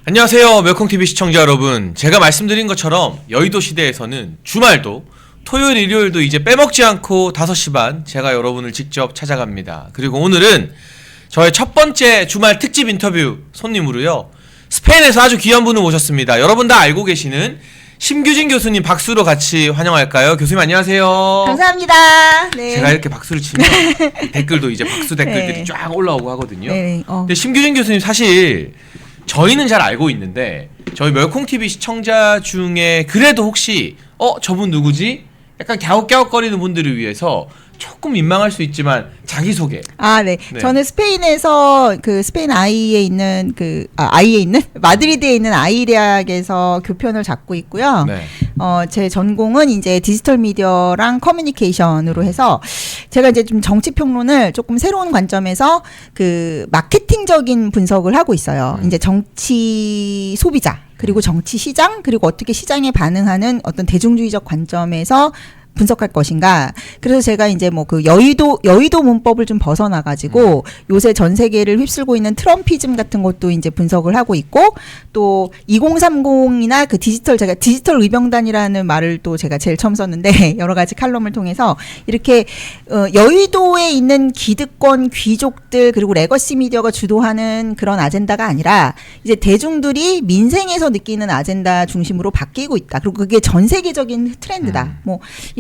안녕하세요. 멸콩TV 시청자 여러분. 제가 말씀드린 것처럼 여의도 시대에서는 주말도 토요일 일요일도 이제 빼먹지 않고 5시 반 제가 여러분을 직접 찾아갑니다. 그리고 오늘은 저의 첫 번째 주말 특집 인터뷰 손님으로요, 스페인에서 아주 귀한 분을 모셨습니다. 여러분 다 알고 계시는 심규진 교수님 박수로 같이 환영할까요? 교수님 안녕하세요. 감사합니다. 네. 제가 이렇게 박수를 치면 댓글도 이제 박수 댓글들이 네. 쫙 올라오고 하거든요. 네. 근데 심규진 교수님 사실 저희는 잘 알고 있는데 저희 멸콩TV 시청자 중에 그래도 혹시 저분 누구지? 약간 갸웃갸웃거리는 분들을 위해서 조금 민망할 수 있지만 자기소개. 네. 저는 스페인에서 스페인 아이에 있는 마드리드에 있는 아이 대학에서 교편을 맡고 있고요. 네. 제 전공은 이제 디지털 미디어랑 커뮤니케이션으로 해서 제가 이제 좀 정치 평론을 조금 새로운 관점에서 마케팅적인 분석을 하고 있어요. 이제 정치 소비자 그리고 정치 시장 그리고 어떻게 시장에 반응하는 어떤 대중주의적 관점에서 분석할 것인가. 그래서 제가 이제 여의도 문법을 좀 벗어나가지고 요새 전 세계를 휩쓸고 있는 트럼피즘 같은 것도 이제 분석을 하고 있고, 또 2030이나 제가 디지털 의병단이라는 말을 또 제가 제일 처음 썼는데 여러 가지 칼럼을 통해서 이렇게 여의도에 있는 기득권 귀족들 그리고 레거시 미디어가 주도하는 그런 아젠다가 아니라 이제 대중들이 민생에서 느끼는 아젠다 중심으로 바뀌고 있다. 그리고 그게 전 세계적인 트렌드다.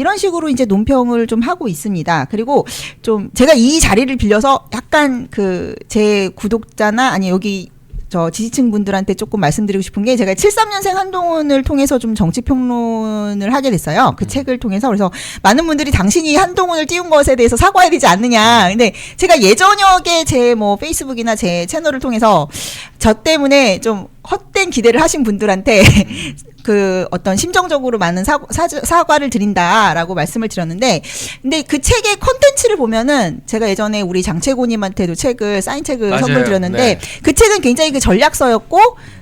이런 식으로 이제 논평을 좀 하고 있습니다. 그리고 좀 제가 이 자리를 빌려서 약간 제 구독자나 여기 저 지지층 분들한테 조금 말씀드리고 싶은 게, 제가 73년생 한동훈을 통해서 좀 정치 평론을 하게 됐어요. 그 책을 통해서. 그래서 많은 분들이 당신이 한동훈을 띄운 것에 대해서 사과해야 되지 않느냐. 근데 제가 예저녁에 제 페이스북이나 제 채널을 통해서 저 때문에 좀 헛된 기대를 하신 분들한테 어떤 심정적으로 많은 사과를 드린다라고 말씀을 드렸는데, 근데 그 책의 콘텐츠를 보면은 제가 예전에 우리 장채고님한테도 사인책을 맞아요. 선물 드렸는데, 네. 그 책은 굉장히 전략서였고,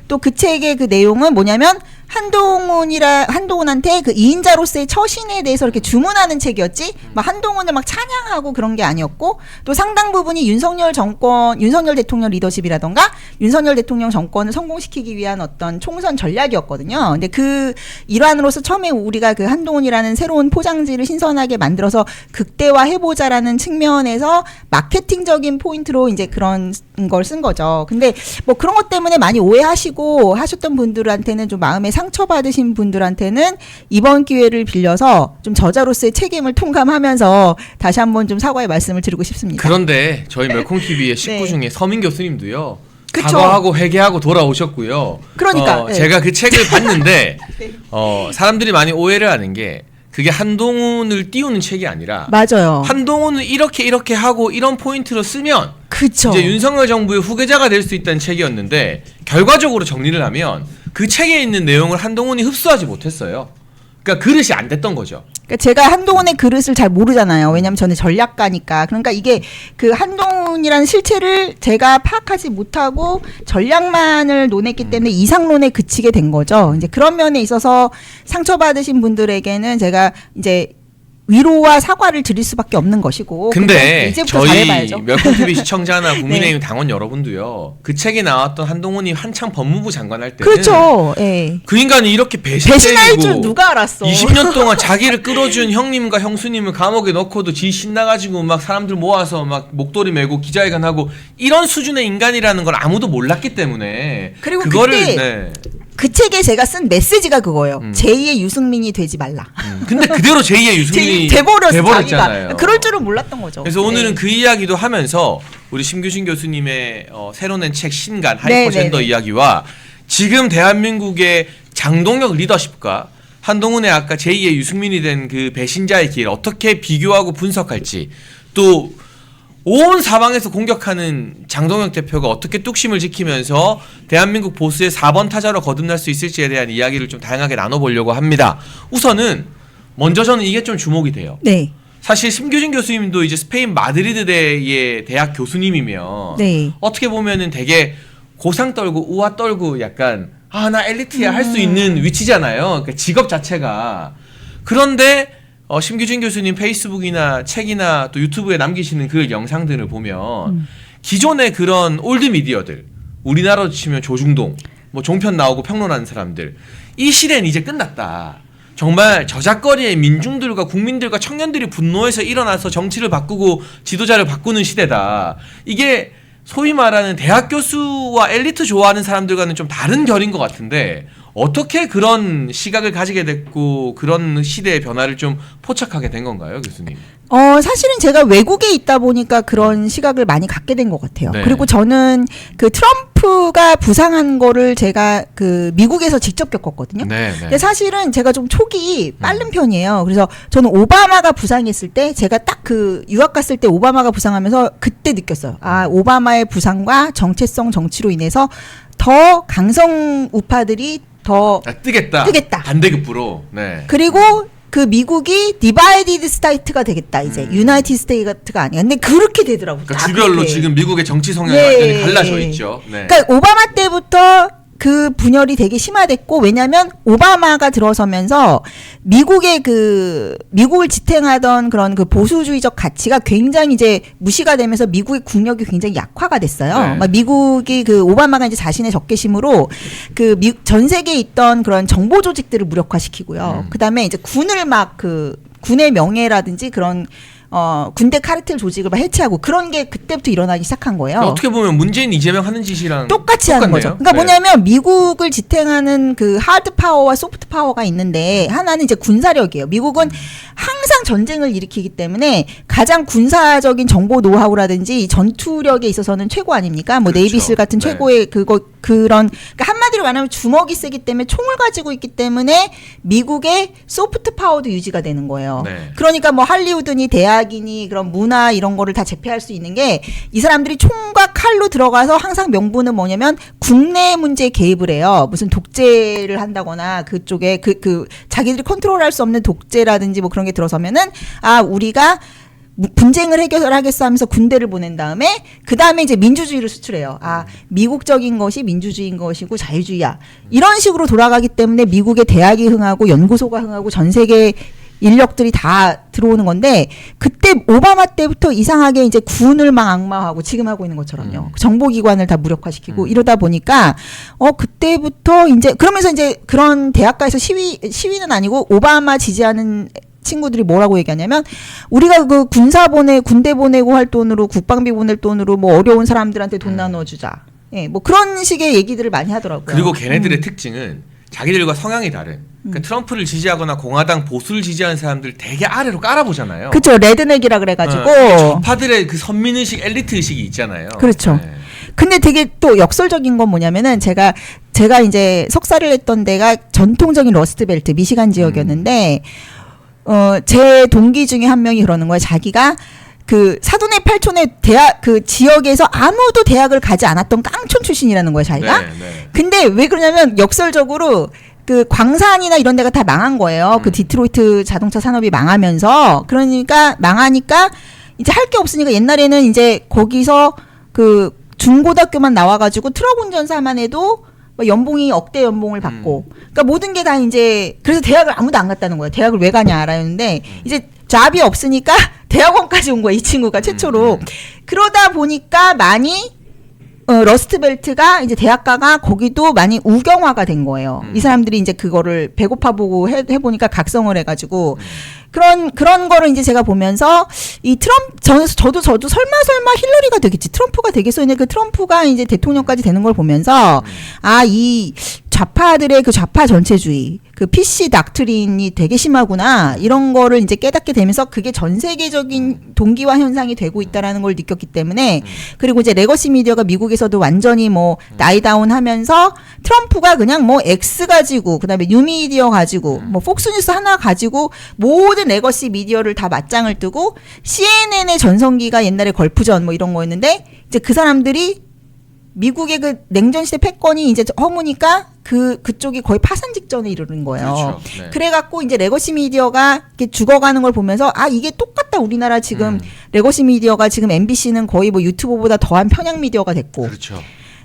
또 그 책의 내용은 뭐냐면 한동훈한테 2인자로서의 처신에 대해서 이렇게 주문하는 책이었지, 한동훈을 찬양하고 그런 게 아니었고, 또 상당 부분이 윤석열 대통령 리더십이라던가 윤석열 대통령 정권을 성공시키기 위한 어떤 총선 전략이었거든요. 근데 그 일환으로서 처음에 우리가 한동훈이라는 새로운 포장지를 신선하게 만들어서 극대화해보자라는 측면에서 마케팅적인 포인트로 이제 그런 걸 쓴 거죠. 근데 그런 것 때문에 많이 오해하시고 하셨던 분들한테는, 좀 마음에 상처받으신 분들한테는 이번 기회를 빌려서 좀 저자로서의 책임을 통감하면서 다시 한번 좀 사과의 말씀을 드리고 싶습니다. 그런데 저희 멸콩TV의 식구 네. 중에 서민 교수님도요, 그쵸. 사과하고 회개하고 돌아오셨고요. 그러니까 네. 제가 그 책을 봤는데 사람들이 많이 오해를 하는 게, 그게 한동훈을 띄우는 책이 아니라, 맞아요. 한동훈을 이렇게 하고 이런 포인트로 쓰면 그쵸. 이제 윤석열 정부의 후계자가 될 수 있다는 책이었는데, 결과적으로 정리를 하면 그 책에 있는 내용을 한동훈이 흡수하지 못했어요. 그러니까 그릇이 안 됐던 거죠. 그러니까 제가 한동훈의 그릇을 잘 모르잖아요. 왜냐하면 저는 전략가니까. 그러니까 이게 한동훈이라는 실체를 제가 파악하지 못하고 전략만을 논했기 때문에 이상론에 그치게 된 거죠. 이제 그런 면에 있어서 상처받으신 분들에게는 제가 이제 위로와 사과를 드릴 수밖에 없는 것이고. 근데 이제부터 저희 잘해봐야죠. 멸콩TV 시청자나 국민의힘 네. 당원 여러분도요, 그 책에 나왔던 한동훈이 한창 법무부 장관 할 때는 그렇죠. 예. 그 인간이 이렇게 배신할 줄 누가 알았어. 20년 동안 자기를 끌어준 형님과 형수님을 감옥에 넣고도 지 신나가지고 막 사람들 모아서 막 목도리 메고 기자회견하고 이런 수준의 인간이라는 걸 아무도 몰랐기 때문에, 그리고 그거를 그때 그 책에 제가 쓴 메시지가 그거예요. 제2의 유승민이 되지 말라. 근데 그대로 제2의 유승민이 돼버렸잖아요. 돼버렸잖아요. 그럴 줄은 몰랐던 거죠. 그래서 오늘은 네. 그 이야기도 하면서 우리 심규진 교수님의 새로 낸 책 신간 네, 하이퍼젠더 네, 네. 이야기와 지금 대한민국의 장동혁 리더십과 한동훈의 아까 제2의 유승민이 된 그 배신자의 길 어떻게 비교하고 분석할지, 또 온 사방에서 공격하는 장동혁 대표가 어떻게 뚝심을 지키면서 대한민국 보수의 4번 타자로 거듭날 수 있을지에 대한 이야기를 좀 다양하게 나눠보려고 합니다. 우선은 먼저 저는 이게 좀 주목이 돼요. 네. 사실 심규진 교수님도 이제 스페인 마드리드대의 대학 교수님이면 네. 어떻게 보면은 되게 고상 떨고 우아 떨고 약간 나 엘리트야 할 수 있는 위치잖아요. 그러니까 직업 자체가. 그런데 심규진 교수님 페이스북이나 책이나 또 유튜브에 남기시는 그 영상들을 보면 기존의 그런 올드 미디어들, 우리나라로 치면 조중동, 뭐 종편 나오고 평론하는 사람들 이 시대는 이제 끝났다. 정말 저작거리의 민중들과 국민들과 청년들이 분노해서 일어나서 정치를 바꾸고 지도자를 바꾸는 시대다. 이게 소위 말하는 대학 교수와 엘리트 좋아하는 사람들과는 좀 다른 결인 것 같은데 어떻게 그런 시각을 가지게 됐고 그런 시대의 변화를 좀 포착하게 된 건가요, 교수님? 사실은 제가 외국에 있다 보니까 그런 시각을 많이 갖게 된 것 같아요. 네. 그리고 저는 그 트럼프가 부상한 거를 제가 그 미국에서 직접 겪었거든요. 네, 근데 사실은 제가 좀 촉이 빠른 편이에요. 그래서 저는 오바마가 부상했을 때 제가 딱 그 유학 갔을 때 오바마가 부상하면서 그때 느꼈어요. 아, 오바마의 부상과 정체성 정치로 인해서 더 강성 우파들이 더 뜨겠다. 반대급부로. 네. 그리고 그 미국이 디바이디드 스테이트가 되겠다 이제 유나이티드 스테이트가 아니야. 근데 그렇게 되더라고요. 그러니까 주별로 그렇게. 지금 미국의 정치 성향이 예, 완전히 갈라져 있죠. 네. 그러니까 오바마 때부터 그 분열이 되게 심화됐고 왜냐하면 오바마가 들어서면서 미국의 그 미국을 지탱하던 그런 그 보수주의적 가치가 굉장히 이제 무시가 되면서 미국의 국력이 굉장히 약화가 됐어요. 네. 막 미국이 그 오바마가 이제 자신의 적개심으로 그 전 세계에 있던 그런 정보 조직들을 무력화시키고요. 그다음에 이제 군을 막 그 군의 명예라든지 그런 군대 카르텔 조직을 막 해체하고 그런 게 그때부터 일어나기 시작한 거예요. 어떻게 보면 문재인 이재명 하는 짓이랑 똑같이 하는 거죠. 그러니까 뭐냐면 미국을 지탱하는 그 하드 파워와 소프트 파워가 있는데 하나는 이제 군사력이에요. 미국은 항상 전쟁을 일으키기 때문에 가장 군사적인 정보 노하우라든지 전투력에 있어서는 최고 아닙니까? 뭐 그렇죠. 네이비실 같은 네. 최고의 그런 그러니까 한마디로 말하면 주먹이 세기 때문에 총을 가지고 있기 때문에 미국의 소프트 파워도 유지가 되는 거예요. 네. 그러니까 뭐 할리우드니 대학이니 그런 문화 이런 거를 다 제패할 수 있는 게 이 사람들이 총과 칼로 들어가서 항상 명분은 뭐냐면 국내 문제에 개입을 해요. 무슨 독재를 한다거나 그쪽에 그 자기들이 컨트롤할 수 없는 독재라든지 뭐 그런 게 들어서면은 아 우리가 분쟁을 해결하겠어 하면서 군대를 보낸 다음에 그 다음에 이제 민주주의를 수출해요. 아 미국적인 것이 민주주의인 것이고 자유주의야. 이런 식으로 돌아가기 때문에 미국의 대학이 흥하고 연구소가 흥하고 전 세계 인력들이 다 들어오는 건데 그때 오바마 때부터 이상하게 이제 군을 막 악마하고 지금 하고 있는 것처럼요. 정보기관을 다 무력화시키고 이러다 보니까 그때부터 이제 그러면서 이제 그런 대학가에서 시위는 아니고 오바마 지지하는 친구들이 뭐라고 얘기하냐면 우리가 그 군대 보내고 할 돈으로 국방비 보낼 돈으로 뭐 어려운 사람들한테 돈 나눠주자. 예, 뭐 그런 식의 얘기들을 많이 하더라고요. 그리고 걔네들의 특징은 자기들과 성향이 다른. 그러니까 트럼프를 지지하거나 공화당 보수를 지지하는 사람들 되게 아래로 깔아보잖아요. 그렇죠. 레드넥이라 그래가지고 좌파들의 그 선민의식, 엘리트 의식이 있잖아요. 그렇죠. 네. 근데 되게 또 역설적인 건 뭐냐면은 제가 이제 석사를 했던 데가 전통적인 러스트벨트 미시간 지역이었는데 제 동기 중에 한 명이 그러는 거예요. 자기가 그 사돈의 팔촌의 대학 그 지역에서 아무도 대학을 가지 않았던 깡촌 출신이라는 거예요, 자기가. 네, 네. 근데 왜 그러냐면 역설적으로 그 광산이나 이런 데가 다 망한 거예요. 그 디트로이트 자동차 산업이 망하면서 그러니까 망하니까 이제 할 게 없으니까 옛날에는 이제 거기서 그 중고등학교만 나와가지고 트럭 운전사만 해도 연봉이 억대 연봉을 받고 그러니까 모든 게 다 이제 그래서 대학을 아무도 안 갔다는 거예요. 대학을 왜 가냐 알았는데 이제 잡이 없으니까 대학원까지 온 거야 이 친구가 최초로. 그러다 보니까 많이 러스트벨트가 이제 대학가가 거기도 많이 우경화가 된 거예요. 이 사람들이 이제 그거를 배고파 보고 해보니까 각성을 해가지고 그런 거를 이제 제가 보면서 이 저도 설마 힐러리가 되겠지 트럼프가 되겠어. 근데 그 트럼프가 이제 대통령까지 되는 걸 보면서 아 이 좌파들의 그 좌파 전체주의 그 PC 닥트린이 되게 심하구나 이런 거를 이제 깨닫게 되면서 그게 전 세계적인 동기화 현상이 되고 있다라는 걸 느꼈기 때문에 그리고 이제 레거시 미디어가 미국에서도 완전히 뭐 나이다운 하면서 트럼프가 그냥 뭐 X 가지고 그다음에 뉴미디어 가지고 뭐 폭스뉴스 하나 가지고 모든 레거시 미디어를 다 맞짱을 뜨고 CNN의 전성기가 옛날에 걸프전 뭐 이런 거였는데 이제 그 사람들이 미국의 그 냉전 시대 패권이 이제 허무니까 그쪽이 거의 파산 직전에 이르는 거예요. 그렇죠. 네. 그래갖고 이제 레거시 미디어가 이렇게 죽어가는 걸 보면서 아 이게 똑같다 우리나라 지금 레거시 미디어가 지금 MBC는 거의 뭐 유튜브보다 더한 편향 미디어가 됐고. 그렇죠.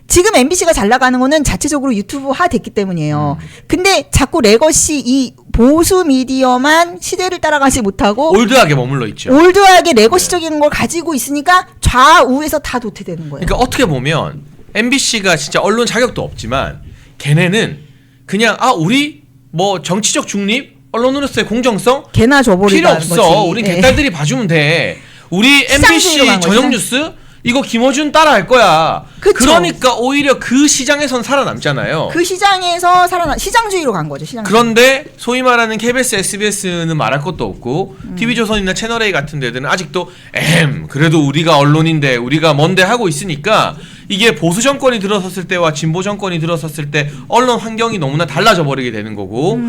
지금 MBC가 잘 나가는 거는 자체적으로 유튜브화 됐기 때문이에요. 근데 자꾸 레거시 이 보수 미디어만 시대를 따라가지 못하고 올드하게 머물러 있죠. 올드하게 레거시적인 걸 가지고 있으니까 좌우에서 다 도태되는 거예요. 그러니까 어떻게 보면 MBC가 진짜 언론 자격도 없지만 걔네는 그냥 우리 뭐 정치적 중립, 언론으로서의 공정성 개나 줘버리다 필요 없어. 우리 개딸들이 봐주면 돼. 우리 MBC 저녁 뉴스 이거 김어준 따라할 거야. 그쵸. 그러니까 오히려 그 시장에선 살아남잖아요. 그 시장에서 시장주의로 간 거죠. 시장주의. 그런데 소위 말하는 KBS, SBS는 말할 것도 없고 TV조선이나 채널A 같은 데들은 아직도 그래도 우리가 언론인데 우리가 뭔데 하고 있으니까 이게 보수 정권이 들어섰을 때와 진보 정권이 들어섰을 때 언론 환경이 너무나 달라져 버리게 되는 거고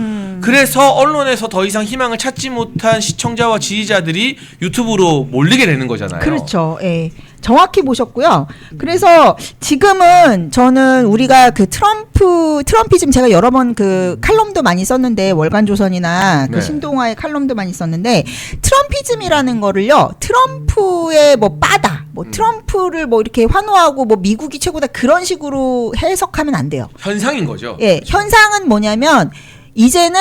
그래서 언론에서 더 이상 희망을 찾지 못한 시청자와 지지자들이 유튜브로 몰리게 되는 거잖아요. 그렇죠. 예. 정확히 보셨고요. 그래서 지금은 저는 우리가 그 트럼피즘 제가 여러 번 그 칼럼도 많이 썼는데 월간조선이나 그 네. 신동아의 칼럼도 많이 썼는데 트럼피즘이라는 거를요. 트럼프의 뭐 빠다, 뭐 트럼프를 뭐 이렇게 환호하고 뭐 미국이 최고다 그런 식으로 해석하면 안 돼요. 현상인 거죠. 예, 현상은 뭐냐면 이제는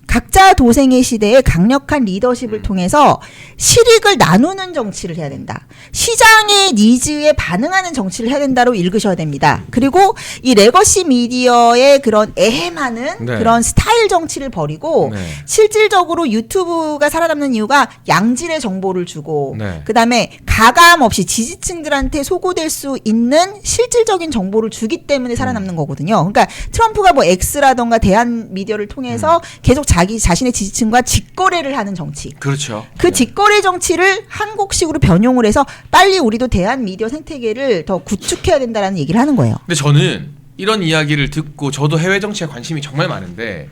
각자 도생의 시대에 강력한 리더십을 통해서 실익을 나누는 정치를 해야 된다. 시장의 니즈에 반응하는 정치를 해야 된다로 읽으셔야 됩니다. 그리고 이 레거시 미디어의 그런 애매하는 네. 그런 스타일 정치를 버리고 네. 실질적으로 유튜브가 살아남는 이유가 양질의 정보를 주고 네. 그다음에 가감 없이 지지층들한테 소구될 수 있는 실질적인 정보를 주기 때문에 살아남는 거거든요. 그러니까 트럼프가 뭐 X라던가 대한 미디어를 통해서 계속 자기 자신의 지지층과 직거래를 하는 정치. 그렇죠. 그 직거래 정치를 한국식으로 변용을 해서 빨리 우리도 대한 미디어 생태계를 더 구축해야 된다라는 얘기를 하는 거예요. 근데 저는 이런 이야기를 듣고 저도 해외 정치에 관심이 정말 많은데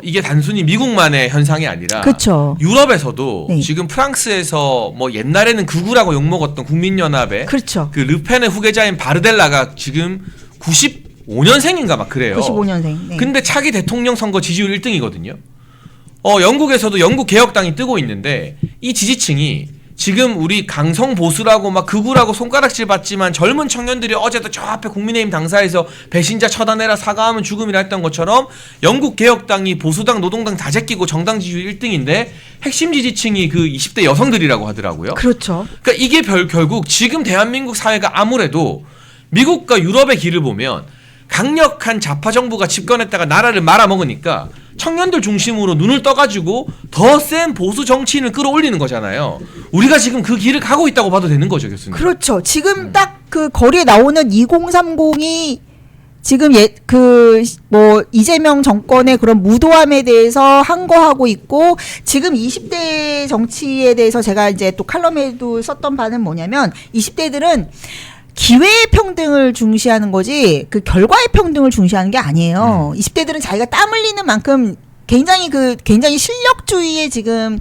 이게 단순히 미국만의 현상이 아니라 그쵸. 유럽에서도 네. 지금 프랑스에서 뭐 옛날에는 극우라고 욕먹었던 국민연합의 그렇죠. 그 르펜의 후계자인 바르델라가 지금 95년생인가 막 그래요. 95년생. 네. 근데 차기 대통령 선거 지지율 1등이거든요. 영국에서도 영국 개혁당이 뜨고 있는데 이 지지층이 지금 우리 강성 보수라고 막 극우라고 손가락질 받지만 젊은 청년들이 어제도 저 앞에 국민의힘 당사에서 배신자 처단해라 사과하면 죽음이라 했던 것처럼 영국 개혁당이 보수당 노동당 다 제끼고 정당 지지율 1등인데 핵심 지지층이 그 20대 여성들이라고 하더라고요. 그렇죠. 그러니까 이게 결국 지금 대한민국 사회가 아무래도 미국과 유럽의 길을 보면 강력한 좌파 정부가 집권했다가 나라를 말아먹으니까 청년들 중심으로 눈을 떠가지고 더 센 보수 정치인을 끌어올리는 거잖아요. 우리가 지금 그 길을 가고 있다고 봐도 되는 거죠, 교수님. 그렇죠. 지금 딱 그 거리에 나오는 2030이 지금 뭐 이재명 정권의 그런 무도함에 대해서 항거하고 있고 지금 20대 정치에 대해서 제가 이제 또 칼럼에도 썼던 바는 뭐냐면 20대들은 기회의 평등을 중시하는 거지 그 결과의 평등을 중시하는 게 아니에요. 20대들은 자기가 땀 흘리는 만큼 굉장히 실력주의에 지금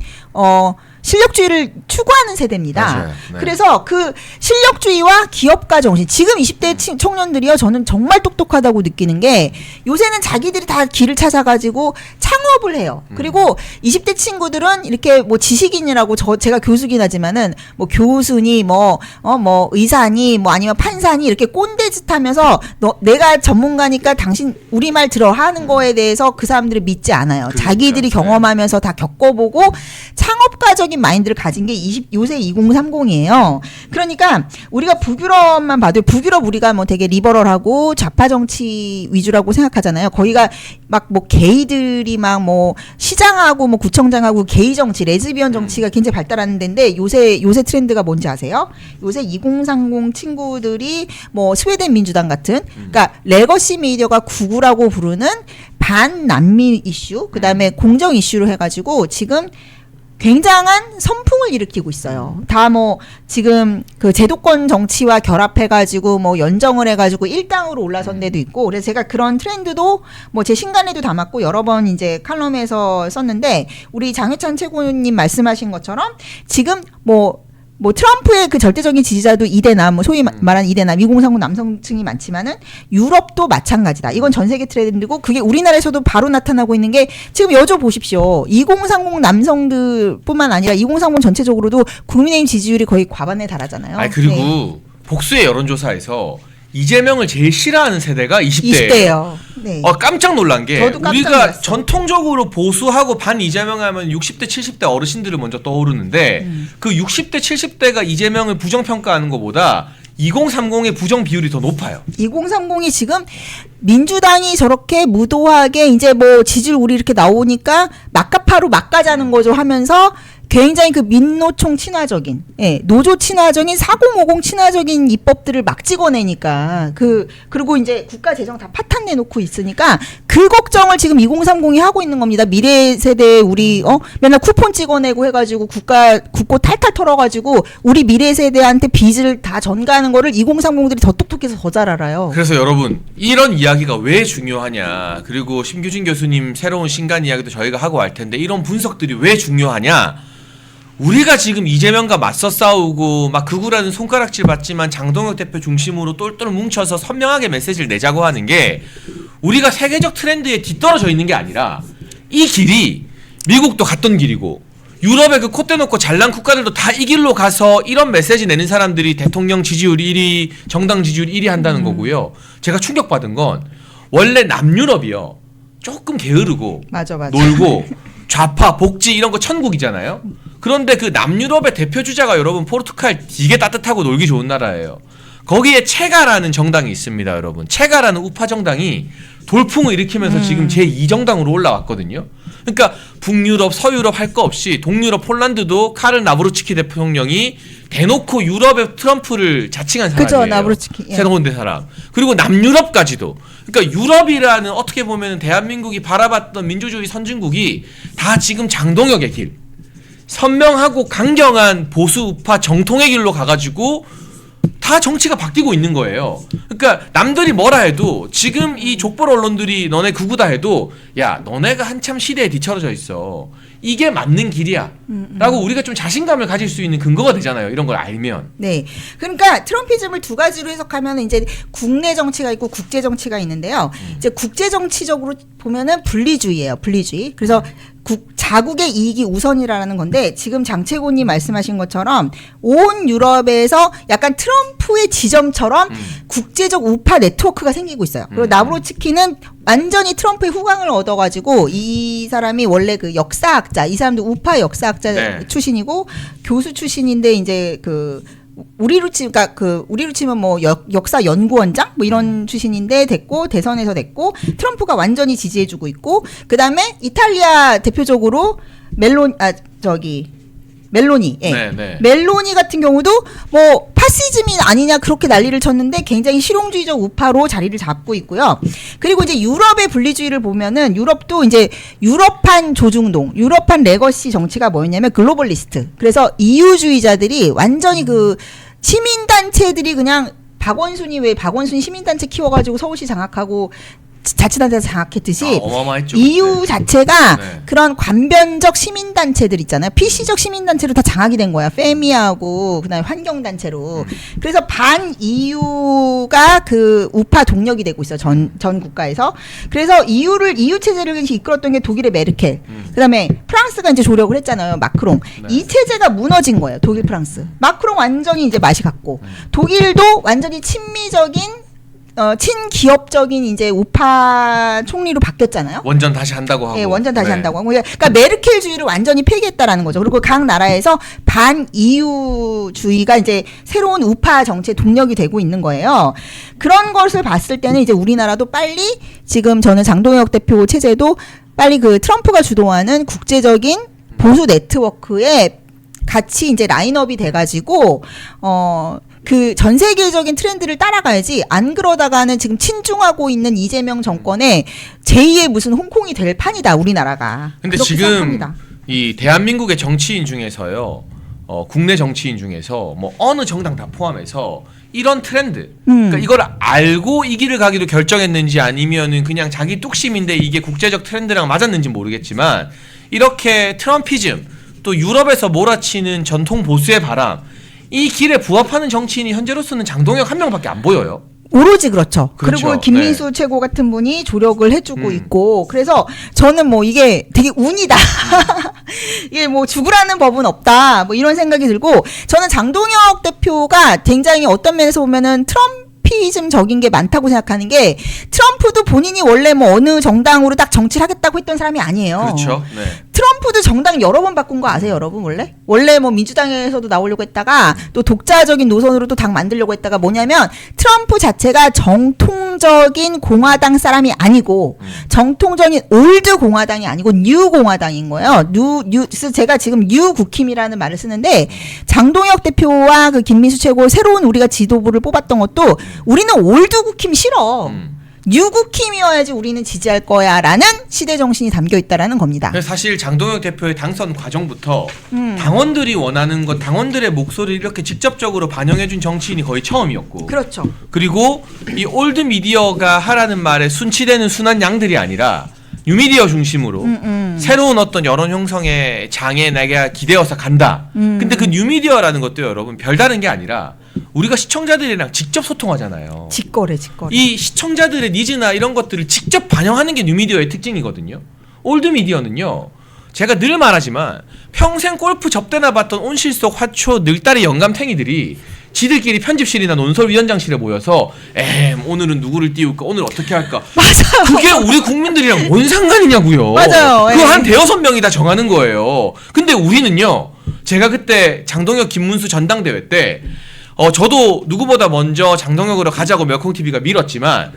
실력주의를 추구하는 세대입니다. 맞아요. 네. 그래서 그 실력주의와 기업가 정신 지금 20대 청년들이요 저는 정말 똑똑하다고 느끼는 게 요새는 자기들이 다 길을 찾아가지고 창업을 해요. 그리고 20대 친구들은 이렇게 뭐 지식인이라고 제가 교수긴 하지만은 뭐 교수니 뭐 의사니 뭐 아니면 판사니 이렇게 꼰대짓 하면서 내가 전문가니까 당신 우리 말 들어 하는 거에 대해서 그 사람들을 믿지 않아요. 그러니까, 자기들이 경험하면서 다 겪어보고 창업가적인 마인드를 가진 게 요새 2030이에요. 그러니까 우리가 북유럽만 봐도 북유럽 우리가 뭐 되게 리버럴하고 좌파 정치 위주라고 생각하잖아요. 거기가 막 뭐 게이들이 막 뭐 시장하고 뭐 구청장하고 게이 정치, 레즈비언 정치가 굉장히 발달하는 데인데 요새 트렌드가 뭔지 아세요? 요새 2030 친구들이 뭐 스웨덴 민주당 같은 그러니까 레거시 미디어가 구구라고 부르는 반남미 이슈, 그다음에 공정 이슈로 해가지고 지금 굉장한 선풍을 일으키고 있어요. 다 뭐 지금 그 제도권 정치와 결합해가지고 뭐 연정을 해가지고 일당으로 올라선 데도 있고 그래서 제가 그런 트렌드도 뭐 제 신간에도 담았고 여러 번 이제 칼럼에서 썼는데 우리 장혜찬 최고님 말씀하신 것처럼 지금 뭐 트럼프의 그 절대적인 지지자도 이대남, 뭐 소위 말하는 이대남, 2030 남성층이 많지만은 유럽도 마찬가지다. 이건 전 세계 트렌드고 그게 우리나라에서도 바로 나타나고 있는 게 지금 여쭤보십시오. 2030 남성들뿐만 아니라 2030 전체적으로도 국민의힘 지지율이 거의 과반에 달하잖아요. 그리고 네. 복수의 여론조사에서 이재명을 제일 싫어하는 세대가 20대예요. 20대요. 네. 깜짝 놀란 게 저도 깜짝 우리가 놀랐어요. 전통적으로 보수하고 반 이재명 하면 60대 70대 어르신들을 먼저 떠오르는데 그 60대 70대가 이재명을 부정평가하는 것보다 2030의 부정 비율이 더 높아요. 2030이 지금 민주당이 저렇게 무도하게 이제 뭐 지지율 우리 이렇게 나오니까 막가파로 막가자는 거죠 하면서 굉장히 그 민노총 친화적인, 예, 노조 친화적인 4050 친화적인 입법들을 막 찍어내니까 그리고 이제 국가 재정 다 파탄 내놓고 있으니까 그 걱정을 지금 2030이 하고 있는 겁니다. 미래 세대 우리 맨날 쿠폰 찍어내고 해가지고 국고 탈탈 털어가지고 우리 미래 세대한테 빚을 다 전가하는 거를 2030들이 더 똑똑해서 더 잘 알아요. 그래서 여러분 이런 이야기가 왜 중요하냐, 그리고 심규진 교수님 새로운 신간 이야기도 저희가 하고 할 텐데 이런 분석들이 왜 중요하냐. 우리가 지금 이재명과 맞서 싸우고 막 극우라는 손가락질 받지만 장동혁 대표 중심으로 똘똘 뭉쳐서 선명하게 메시지를 내자고 하는 게 우리가 세계적 트렌드에 뒤떨어져 있는 게 아니라 이 길이 미국도 갔던 길이고 유럽의 그 콧대 놓고 잘난 국가들도 다 이 길로 가서 이런 메시지 내는 사람들이 대통령 지지율 1위, 정당 지지율 1위 한다는 거고요. 제가 충격받은 건 원래 남유럽이요. 조금 게으르고 맞아. 놀고 좌파, 복지 이런 거 천국이잖아요. 그런데 그 남유럽의 대표 주자가 여러분 포르투갈 되게 따뜻하고 놀기 좋은 나라예요. 거기에 체가라는 정당이 있습니다, 여러분. 체가라는 우파 정당이 돌풍을 일으키면서 지금 제2정당으로 올라왔거든요. 그러니까 북유럽, 서유럽 할 거 없이 동유럽 폴란드도 카를 나브루츠키 대통령이 대놓고 유럽의 트럼프를 자칭한 사람이에요. 그죠, 나브루츠키. 예. 새로운 데 사람. 그리고 남유럽까지도. 그러니까 유럽이라는 어떻게 보면 대한민국이 바라봤던 민주주의 선진국이 다 지금 장동혁의 길, 선명하고 강경한 보수 우파 정통의 길로 가가지고 다 정치가 바뀌고 있는 거예요. 그러니까 남들이 뭐라 해도 지금 이 족벌 언론들이 너네 극우다 해도 야 너네가 한참 시대에 뒤처져 있어. 이게 맞는 길이야. 라고 우리가 좀 자신감을 가질 수 있는 근거가 되잖아요. 이런 걸 알면. 네. 그러니까 트럼피즘을 두 가지로 해석하면 이제 국내 정치가 있고 국제 정치가 있는데요. 이제 국제 정치적으로 보면은 분리주의예요. 분리주의. 그래서 자국의 이익이 우선이라는 건데 지금 장채곤이 말씀하신 것처럼 온 유럽에서 약간 트럼프의 지점처럼 국제적 우파 네트워크가 생기고 있어요. 그리고 나브로츠키는 완전히 트럼프의 후광을 얻어가지고 이 사람이 원래 그 역사학자, 이 사람도 우파 역사학자 네. 출신이고 교수 출신인데 이제 우리로 치면 뭐 역사 연구원장 뭐 이런 출신인데 됐고 대선에서 됐고 트럼프가 완전히 지지해주고 있고 그 다음에 이탈리아 대표적으로 멜로니, 예. 네. 멜로니 같은 경우도 뭐 파시즘이 아니냐 그렇게 난리를 쳤는데 굉장히 실용주의적 우파로 자리를 잡고 있고요. 그리고 이제 유럽의 분리주의를 보면은 유럽도 이제 유럽판 조중동, 유럽판 레거시 정치가 뭐였냐면 글로벌리스트. 그래서 EU주의자들이 완전히 그 시민단체들이 그냥 박원순 시민단체 키워가지고 서울시 장악하고 자치단체에서 장악했듯이 어마어마했죠. EU 그때. 자체가 네. 그런 관변적 시민단체들 있잖아요. PC적 시민단체로 다 장악이 된 거야. 페미하고 그다음에 환경단체로. 그래서 반 EU가 그 우파 동력이 되고 있어요. 전 국가에서. 그래서 EU 체제를 이끌었던 게 독일의 메르켈. 그다음에 프랑스가 이제 조력을 했잖아요. 마크롱. 네. 이 체제가 무너진 거예요. 독일, 프랑스. 마크롱 완전히 이제 맛이 갔고 독일도 완전히 친미적인 친기업적인 이제 우파 총리로 바뀌었잖아요. 원전 다시 한다고 하고. 예, 원전 다시 네. 한다고 하고. 그러니까 메르켈주의를 완전히 폐기했다라는 거죠. 그리고 각 나라에서 반 EU주의가 이제 새로운 우파 정치의 동력이 되고 있는 거예요. 그런 것을 봤을 때는 이제 우리나라도 빨리 지금 저는 장동혁 대표 체제도 빨리 그 트럼프가 주도하는 국제적인 보수 네트워크에 같이 이제 라인업이 돼가지고 그 전 세계적인 트렌드를 따라가야지 안 그러다가는 지금 친중하고 있는 이재명 정권의 제2의 무슨 홍콩이 될 판이다 우리나라가. 근데 그렇게 지금 생각합니다. 이 대한민국의 정치인 중에서요. 국내 정치인 중에서 뭐 어느 정당 다 포함해서 이런 트렌드, 그러니까 이걸 알고 이 길을 가기로 결정했는지 아니면은 그냥 자기 뚝심인데 이게 국제적 트렌드랑 맞았는지 모르겠지만 이렇게 트럼피즘 또 유럽에서 몰아치는 전통 보수의 바람 이 길에 부합하는 정치인이 현재로서는 장동혁 한 명밖에 안 보여요. 오로지 그렇죠. 그렇죠. 그리고 김민수 최고 같은 분이 조력을 해주고 있고 그래서 저는 뭐 이게 되게 운이다. 이게 뭐 죽으라는 법은 없다. 뭐 이런 생각이 들고 저는 장동혁 대표가 굉장히 어떤 면에서 보면은 트럼피즘적인 게 많다고 생각하는 게 트럼프도 본인이 원래 뭐 어느 정당으로 딱 정치를 하겠다고 했던 사람이 아니에요. 그렇죠. 네. 트럼프 트럼프도 정당 여러 번 바꾼 거 아세요, 여러분? 원래 뭐 민주당에서도 나오려고 했다가 또 독자적인 노선으로 또 당 만들려고 했다가 뭐냐면 트럼프 자체가 정통적인 공화당 사람이 아니고 정통적인 올드 공화당이 아니고 뉴 공화당인 거예요. 그래서 제가 지금 뉴 국힘이라는 말을 쓰는데 장동혁 대표와 그 김민수 최고 새로운 우리가 지도부를 뽑았던 것도 우리는 올드 국힘 싫어. 뉴국힘이어야지 우리는 지지할 거야라는 시대 정신이 담겨 있다라는 겁니다. 그래서 사실 장동혁 대표의 당선 과정부터 당원들이 원하는 것, 당원들의 목소리를 이렇게 직접적으로 반영해준 정치인이 거의 처음이었고, 그렇죠. 그리고 이 올드 미디어가 하라는 말에 순치되는 순한 양들이 아니라 뉴미디어 중심으로 새로운 어떤 여론 형성의 장에 내가 기대어서 간다. 근데 그 뉴미디어라는 것도 여러분 별다른 게 아니라 우리가 시청자들이랑 직접 소통하잖아요. 직거래. 이 시청자들의 니즈나 이런 것들을 직접 반영하는 게 뉴미디어의 특징이거든요. 올드미디어는요, 제가 늘 말하지만 평생 골프 접대나 봤던 온실 속 화초 늙다리 영감탱이들이 지들끼리 편집실이나 논설위원장실에 모여서 오늘은 누구를 띄울까, 오늘 어떻게 할까. 맞아요. 그게 우리 국민들이랑 뭔 상관이냐고요. 맞아요. 그거 한 대여섯 명이 다 정하는 거예요. 근데 우리는요, 제가 그때 장동혁 김문수 전당대회 때 저도 누구보다 먼저 장동혁으로 가자고 멸콩TV가 밀었지만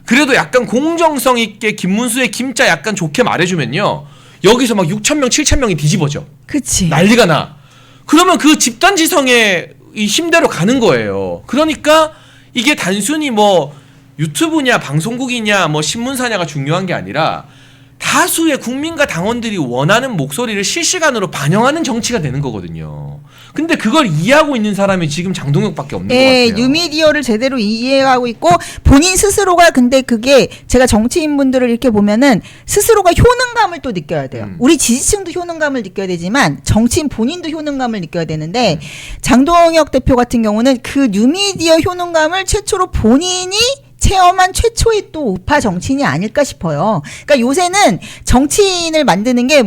그래도 약간 공정성 있게 김문수의 김자 약간 좋게 말해주면요, 여기서 막 6,000명, 7,000명이 뒤집어져. 그치. 난리가 나. 그러면 그 집단 지성의 이 힘대로 가는 거예요. 그러니까 이게 단순히 뭐 유튜브냐 방송국이냐 뭐 신문사냐가 중요한 게 아니라 다수의 국민과 당원들이 원하는 목소리를 실시간으로 반영하는 정치가 되는 거거든요. 근데 그걸 이해하고 있는 사람이 지금 장동혁밖에 없는 것 같아요. 뉴미디어를 제대로 이해하고 있고 본인 스스로가, 근데 그게 제가 정치인분들을 이렇게 보면은 스스로가 효능감을 또 느껴야 돼요. 우리 지지층도 효능감을 느껴야 되지만 정치인 본인도 효능감을 느껴야 되는데 장동혁 대표 같은 경우는 그 뉴미디어 효능감을 최초로 본인이 체험한 최초의 또 우파 정치인이 아닐까 싶어요. 그러니까 요새는 정치인을 만드는 게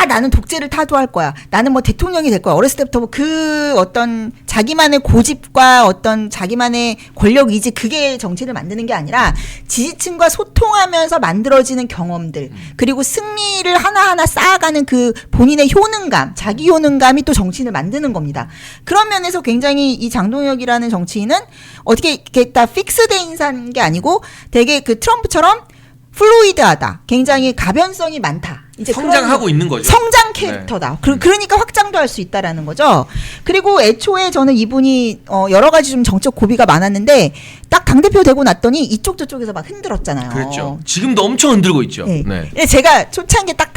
나는 독재를 타도할 거야. 나는 뭐 대통령이 될 거야. 어렸을 때부터 그 어떤 자기만의 고집과 어떤 자기만의 권력 의지, 그게 정치를 만드는 게 아니라 지지층과 소통하면서 만들어지는 경험들, 그리고 승리를 하나하나 쌓아가는 그 본인의 효능감, 자기 효능감이 또 정치인을 만드는 겁니다. 그런 면에서 굉장히 이 장동혁이라는 정치인은 어떻게 이렇게 다 픽스돼 있는 게 아니고 되게 그 트럼프처럼 플루이드하다. 굉장히 가변성이 많다. 이제 성장하고 있는 거죠. 성장 캐릭터다. 그러니까 확장도 할 수 있다라는 거죠. 그리고 애초에 저는 이분이 여러 가지 좀 정책 고비가 많았는데 딱 당대표 되고 났더니 이쪽 저쪽에서 막 흔들었잖아요. 그렇죠. 지금도 엄청 흔들고 있죠. 네. 네. 제가 초창기 딱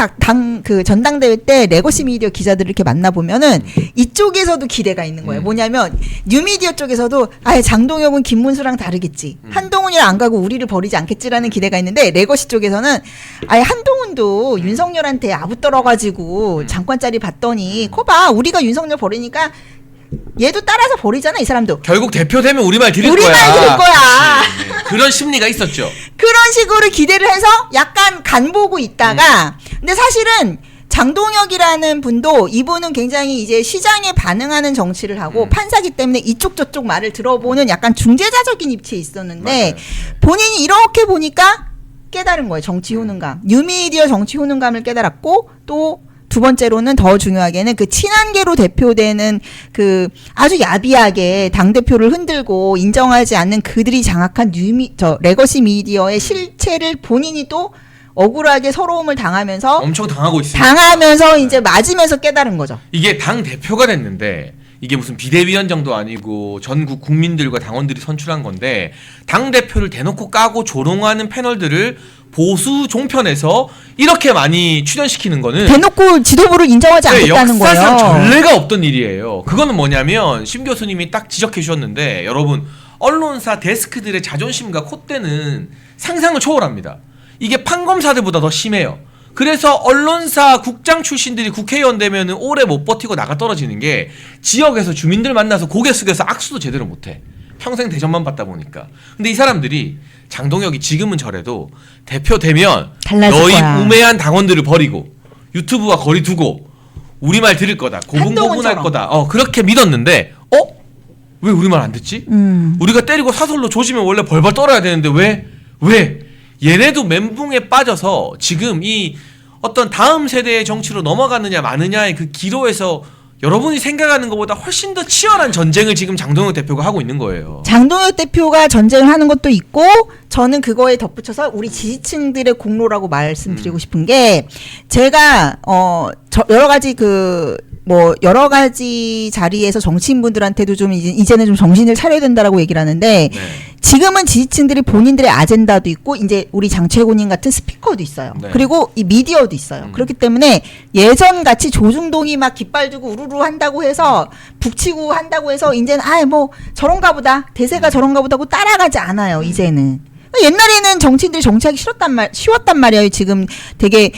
그 전당대회 때 레거시 미디어 기자들을 이렇게 만나보면은 이쪽에서도 기대가 있는 거예요. 뭐냐면 뉴미디어 쪽에서도 장동혁은 김문수랑 다르겠지. 한동훈이랑 안 가고 우리를 버리지 않겠지라는 기대가 있는데 레거시 쪽에서는 한동훈도 윤석열한테 아부 떨어가지고 장관짜리 받더니 거봐 우리가 윤석열 버리니까 얘도 따라서 버리잖아, 이 사람도. 결국 대표 되면 우리 말 들을 우리 거야. 말 들을 거야. 네. 그런 심리가 있었죠. 그런 식으로 기대를 해서 약간 간 보고 있다가 근데 사실은 장동혁이라는 분도 이분은 굉장히 이제 시장에 반응하는 정치를 하고 판사기 때문에 이쪽 저쪽 말을 들어보는 약간 중재자적인 입지에 있었는데 맞아요. 본인이 이렇게 보니까 깨달은 거예요. 정치 효능감. 뉴미디어 정치 효능감을 깨달았고 또 두 번째로는 더 중요하게는 그 친한계로 대표되는 그 아주 야비하게 당대표를 흔들고 인정하지 않는 그들이 장악한 레거시 미디어의 실체를 본인이 또 억울하게 서러움을 당하면서 엄청 당하고 있습니다. 당하면서 이제 맞으면서 깨달은 거죠. 이게 당 대표가 됐는데 이게 무슨 비대위원장도 아니고 전국 국민들과 당원들이 선출한 건데 당 대표를 대놓고 까고 조롱하는 패널들을 보수 종편에서 이렇게 많이 출연시키는 거는 대놓고 지도부를 인정하지 않겠다는 거예요. 역사상 전례가 없던 일이에요. 그거는 뭐냐면 심 교수님이 딱 지적해 주셨는데 여러분 언론사 데스크들의 자존심과 콧대는 상상을 초월합니다. 이게 판검사들보다 더 심해요. 그래서 언론사 국장 출신들이 국회의원 되면은 오래 못 버티고 나가 떨어지는 게 지역에서 주민들 만나서 고개 숙여서 악수도 제대로 못해. 평생 대접만 받다 보니까. 근데 이 사람들이 장동혁이 지금은 저래도 대표 되면 너희 거야. 우매한 당원들을 버리고 유튜브와 거리 두고 우리 말 들을 거다. 고분고분할 거다. 그렇게 믿었는데 왜 우리 말 안 듣지? 우리가 때리고 사설로 조지면 원래 벌벌 떨어야 되는데 왜? 얘네도 멘붕에 빠져서 지금 이 어떤 다음 세대의 정치로 넘어가느냐 마느냐의 그 기로에서 여러분이 생각하는 것보다 훨씬 더 치열한 전쟁을 지금 장동혁 대표가 하고 있는 거예요. 장동혁 대표가 전쟁을 하는 것도 있고 저는 그거에 덧붙여서 우리 지지층들의 공로라고 말씀드리고 싶은 게 제가 여러 가지 여러 가지 자리에서 정치인분들한테도 좀 이제는 좀 정신을 차려야 된다라고 얘기를 하는데 네. 지금은 지지층들이 본인들의 아젠다도 있고 이제 우리 장최고님 같은 스피커도 있어요. 네. 그리고 이 미디어도 있어요. 그렇기 때문에 예전 같이 조중동이 막 깃발 들고 우르르 한다고 해서 북치고 한다고 해서 이제는 저런가 보다 대세가 저런가 보다 하고 따라가지 않아요. 이제는. 옛날에는 정치인들이 정치하기 쉬웠단 말이에요. 지금 되게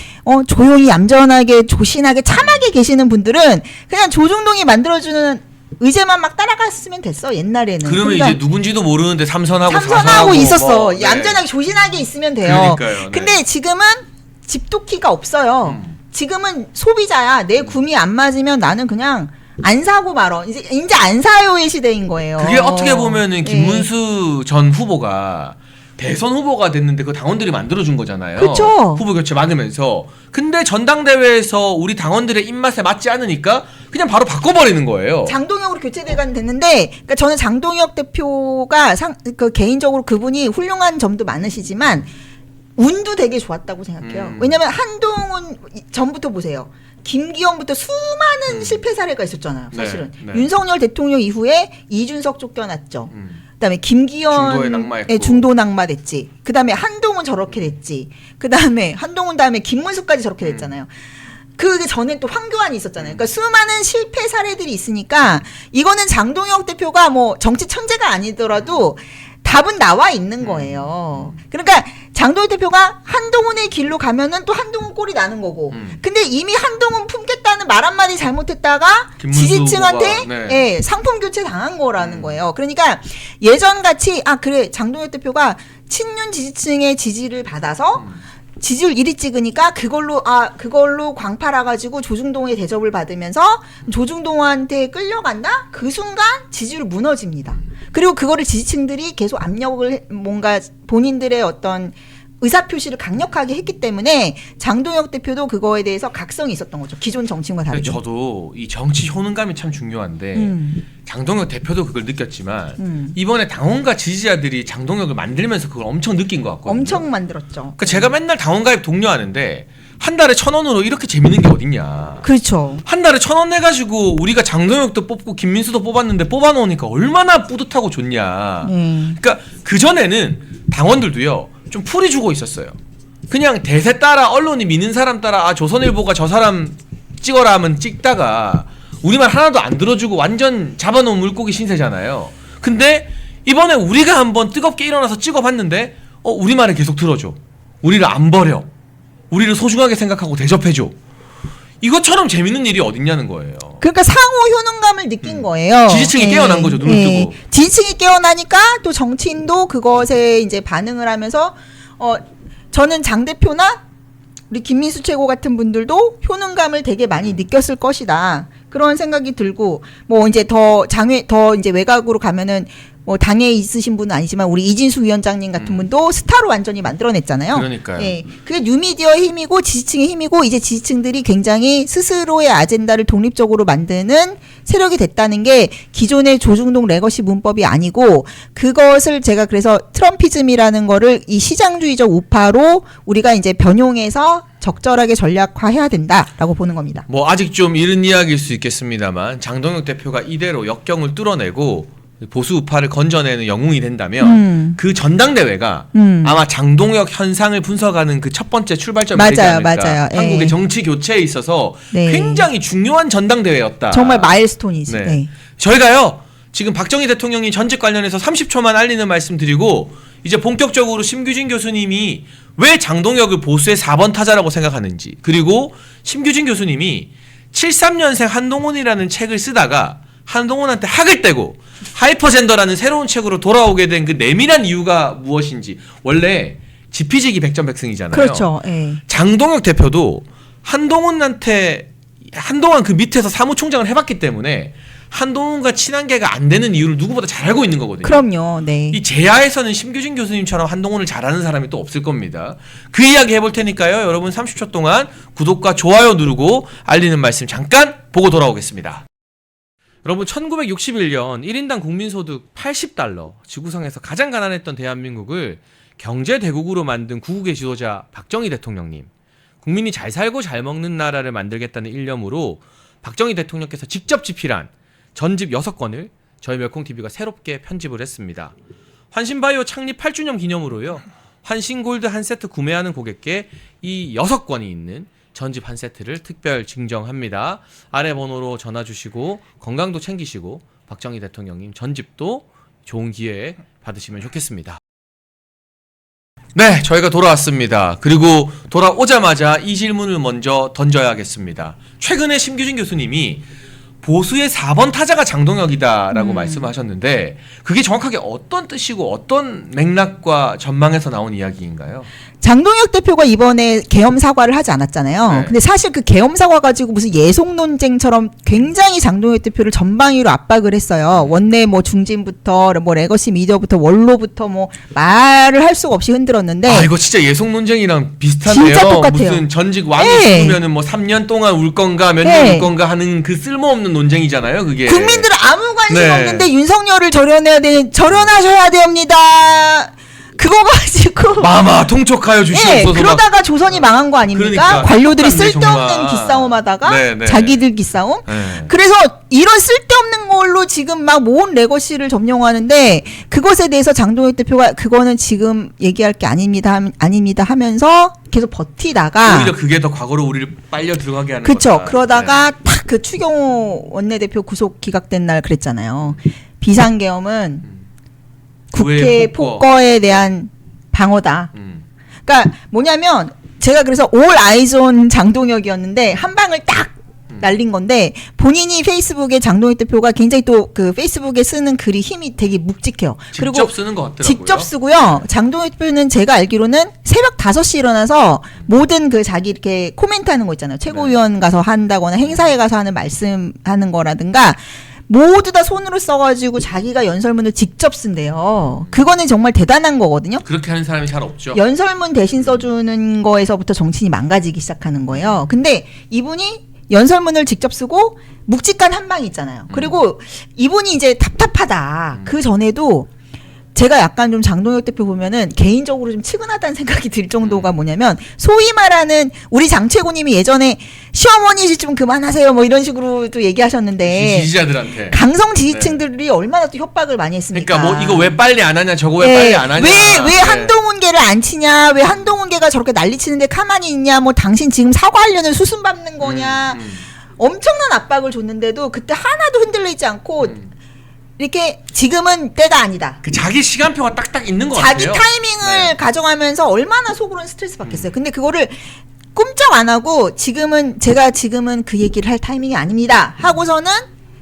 조용히 얌전하게 조신하게 참하게 계시는 분들은 그냥 조중동이 만들어주는 의제만 막 따라갔으면 됐어. 옛날에는. 그러면 그러니까 이제 누군지도 모르는데 삼선하고 삼선하고 있었어. 뭐, 네. 얌전하게 조신하게 있으면 돼요. 그러니까요. 네. 근데 지금은 집도키가 없어요. 지금은 소비자야. 내 구미 안 맞으면 나는 그냥 안 사고 말어. 이제 안 사요의 시대인 거예요. 그게 어떻게 보면은 김문수 전 후보가 대선 후보가 됐는데 그 당원들이 만들어준 거잖아요. 그쵸. 후보 교체 막으면서. 근데 전당대회에서 우리 당원들의 입맛에 맞지 않으니까 그냥 바로 바꿔버리는 거예요. 장동혁으로 교체돼가는 됐는데, 그러니까 저는 장동혁 대표가 개인적으로 그분이 훌륭한 점도 많으시지만 운도 되게 좋았다고 생각해요. 왜냐면 한동훈 전부터 보세요. 김기현부터 수많은 실패 사례가 있었잖아요. 사실은 네. 윤석열 대통령 이후에 이준석 쫓겨났죠. 그다음에 김기현 중도에 낙마했고. 중도 낙마됐지. 그다음에 한동훈 저렇게 됐지. 그다음에 한동훈 다음에 김문수까지 저렇게 됐잖아요. 그 전에 또 황교안이 있었잖아요. 그러니까 수많은 실패 사례들이 있으니까 이거는 장동혁 대표가 뭐 정치 천재가 아니더라도 답은 나와 있는 거예요. 그러니까 장동혁 대표가 한동훈의 길로 가면은 또 한동훈 꼴이 나는 거고. 근데 이미 한동훈 품겠다는 말 한마디 잘못했다가 지지층한테 후보가, 네. 상품 교체 당한 거라는 거예요. 그러니까 예전같이 그래 장동혁 대표가 친윤 지지층의 지지를 받아서 지지율 1위 찍으니까 그걸로 광 팔아가지고 조중동의 대접을 받으면서 조중동한테 끌려간다? 그 순간 지지율 무너집니다. 그리고 그거를 지지층들이 계속 압력을 뭔가 본인들의 어떤 의사표시를 강력하게 했기 때문에 장동혁 대표도 그거에 대해서 각성이 있었던 거죠. 기존 정치인과 다르게. 저도 이 정치 효능감이 참 중요한데 장동혁 대표도 그걸 느꼈지만 이번에 당원과 지지자들이 장동혁을 만들면서 그걸 엄청 느낀 것 같거든요. 엄청 만들었죠. 그러니까 제가 맨날 당원가입 독려하는데 한 달에 1,000원으로 이렇게 재밌는 게 어딨냐. 그렇죠. 한 달에 1,000원 내가지고 우리가 장동혁도 뽑고 김민수도 뽑았는데 뽑아놓으니까 얼마나 뿌듯하고 좋냐. 그러니까 그전에는 당원들도요. 좀 풀이 주고 있었어요. 그냥 대세 따라 언론이 미는 사람 따라 조선일보가 저 사람 찍어라 하면 찍다가 우리말 하나도 안 들어주고 완전 잡아놓은 물고기 신세잖아요. 근데 이번에 우리가 한번 뜨겁게 일어나서 찍어봤는데 우리말을 계속 들어줘. 우리를 안 버려. 우리를 소중하게 생각하고 대접해줘. 이것처럼 재밌는 일이 어딨냐는 거예요. 그러니까 상호 효능감을 느낀 거예요. 지지층이 깨어난 거죠. 눈을 뜨고. 지지층이 깨어나니까 또 정치인도 그것에 이제 반응을 하면서 저는 장 대표나 우리 김민수 최고 같은 분들도 효능감을 되게 많이 느꼈을 것이다. 그런 생각이 들고 뭐 이제 더 이제 외곽으로 가면은 뭐 당에 있으신 분은 아니지만 우리 이진수 위원장님 같은 분도 스타로 완전히 만들어냈잖아요. 그러니까요. 예, 그게 뉴미디어의 힘이고 지지층의 힘이고 이제 지지층들이 굉장히 스스로의 아젠다를 독립적으로 만드는 세력이 됐다는 게 기존의 조중동 레거시 문법이 아니고 그것을 제가 그래서 트럼피즘이라는 거를 이 시장주의적 우파로 우리가 이제 변용해서 적절하게 전략화해야 된다라고 보는 겁니다. 뭐 아직 좀 이른 이야기일 수 있겠습니다만 장동혁 대표가 이대로 역경을 뚫어내고 보수 우파를 건져내는 영웅이 된다면 그 전당대회가 아마 장동혁 현상을 분석하는 그 첫 번째 출발점이 되지 않을까. 맞아요. 한국의 정치 교체에 있어서 네. 굉장히 중요한 전당대회였다. 정말 마일스톤이지. 네. 네. 저희가요 지금 박정희 대통령이 전직 관련해서 30초만 알리는 말씀드리고 이제 본격적으로 심규진 교수님이 왜 장동혁을 보수의 4번 타자라고 생각하는지, 그리고 심규진 교수님이 73년생 한동훈이라는 책을 쓰다가 한동훈한테 학을 떼고 하이퍼젠더라는 새로운 책으로 돌아오게 된 그 내밀한 이유가 무엇인지. 원래 지피지기 백전백승이잖아요. 그렇죠. 예. 장동혁 대표도 한동훈한테 한동안 그 밑에서 사무총장을 해봤기 때문에 한동훈과 친한계가 안 되는 이유를 누구보다 잘 알고 있는 거거든요. 그럼요. 네. 이 제야에서는 심규진 교수님처럼 한동훈을 잘하는 사람이 또 없을 겁니다. 그 이야기 해볼 테니까요. 여러분 30초 동안 구독과 좋아요 누르고 알리는 말씀 잠깐 보고 돌아오겠습니다. 여러분 1961년 1인당 국민소득 80달러, 지구상에서 가장 가난했던 대한민국을 경제대국으로 만든 구국의 지도자 박정희 대통령님, 국민이 잘 살고 잘 먹는 나라를 만들겠다는 일념으로 박정희 대통령께서 직접 집필한 전집 6권을 저희 멸콩TV가 새롭게 편집을 했습니다. 환신바이오 창립 8주년 기념으로요. 환신골드 한 세트 구매하는 고객께 이 6권이 있는 전집 한 세트를 특별 증정합니다. 아래 번호로 전화 주시고 건강도 챙기시고 박정희 대통령님 전집도 좋은 기회에 받으시면 좋겠습니다. 네, 저희가 돌아왔습니다. 그리고 돌아오자마자 이 질문을 먼저 던져야겠습니다. 최근에 심규진 교수님이 보수의 4번 타자가 장동혁이다라고 말씀하셨는데 그게 정확하게 어떤 뜻이고 어떤 맥락과 전망에서 나온 이야기인가요? 장동혁 대표가 이번에 계엄 사과를 하지 않았잖아요. 네. 근데 사실 그 계엄 사과 가지고 무슨 예속 논쟁처럼 굉장히 장동혁 대표를 전방위로 압박을 했어요. 원내 뭐 중진부터 뭐 레거시 미디어부터 원로부터 뭐 말을 할 수가 없이 흔들었는데. 아, 이거 진짜 예속 논쟁이랑 비슷한데요. 진짜 똑같아요. 무슨 전직 왕이 네. 죽으면은 뭐 3년 동안 울 건가 몇 년 울 건가 하는 그 쓸모없는 논쟁이잖아요. 그게. 국민들은 아무 관심 네. 없는데 윤석열을 절연하셔야 됩니다. 그거 가지고 마마 통촉하여 주시옵소서. 그러다가 조선이 망한 거 아닙니까? 그러니까 관료들이 똑같네, 쓸데없는 정말. 기싸움하다가 네, 네. 자기들 기싸움. 네. 그래서 이런 쓸데없는 걸로 지금 막 모은 레거시를 점령하는데 그것에 대해서 장동혁 대표가 그거는 지금 얘기할 게 아닙니다 하면서 계속 버티다가 오히려 그게 더 과거로 우리를 빨려 들어가게 하는 그쵸. 거다. 그러다가 네. 딱 그 추경호 원내대표 구속 기각된 날 그랬잖아요. 비상계엄은 국회 구의 폭거. 폭거에 대한 방어다. 그러니까 뭐냐면 제가 그래서 올 아이존 장동혁이었는데 한 방을 딱 날린 건데 본인이 페이스북에 장동혁 대표가 굉장히 또 그 페이스북에 쓰는 글이 힘이 되게 묵직해요. 직접 쓰는 것 같더라고요. 직접 쓰고요. 장동혁 대표는 제가 알기로는 새벽 5시 일어나서 모든 그 자기 이렇게 코멘트하는 거 있잖아요. 최고위원 가서 한다거나 행사에 가서 하는 말씀하는 거라든가 모두 다 손으로 써가지고 자기가 연설문을 직접 쓴대요. 그거는 정말 대단한 거거든요. 그렇게 하는 사람이 잘 없죠. 연설문 대신 써주는 거에서부터 정치인이 망가지기 시작하는 거예요. 근데 이분이 연설문을 직접 쓰고 묵직한 한 방이 있잖아요. 그리고 이분이 이제 답답하다. 그 전에도 제가 약간 좀 장동혁 대표 보면은 개인적으로 좀 측은하다는 생각이 들 정도가 뭐냐면 소위 말하는 우리 장 최고님이 예전에 시어머니 좀 그만하세요 뭐 이런 식으로도 얘기하셨는데 지지자들한테. 강성 지지층들이 얼마나 또 협박을 많이 했습니까? 그러니까 뭐 이거 왜 빨리 안 하냐 저거 왜 빨리 안 하냐. 왜 네. 한동훈계를 안 치냐? 왜 한동훈계가 저렇게 난리치는데 가만히 있냐? 뭐 당신 지금 사과하려는 수순 밟는 거냐? 엄청난 압박을 줬는데도 그때 하나도 흔들려 있지 않고 이렇게 지금은 때가 아니다. 그 자기 시간표가 딱딱 있는 것 자기 같아요. 타이밍을 네. 가져가면서 얼마나 속으로는 스트레스 받겠어요. 근데 그거를 꼼짝 안 하고 지금은 그 얘기를 할 타이밍이 아닙니다. 하고서는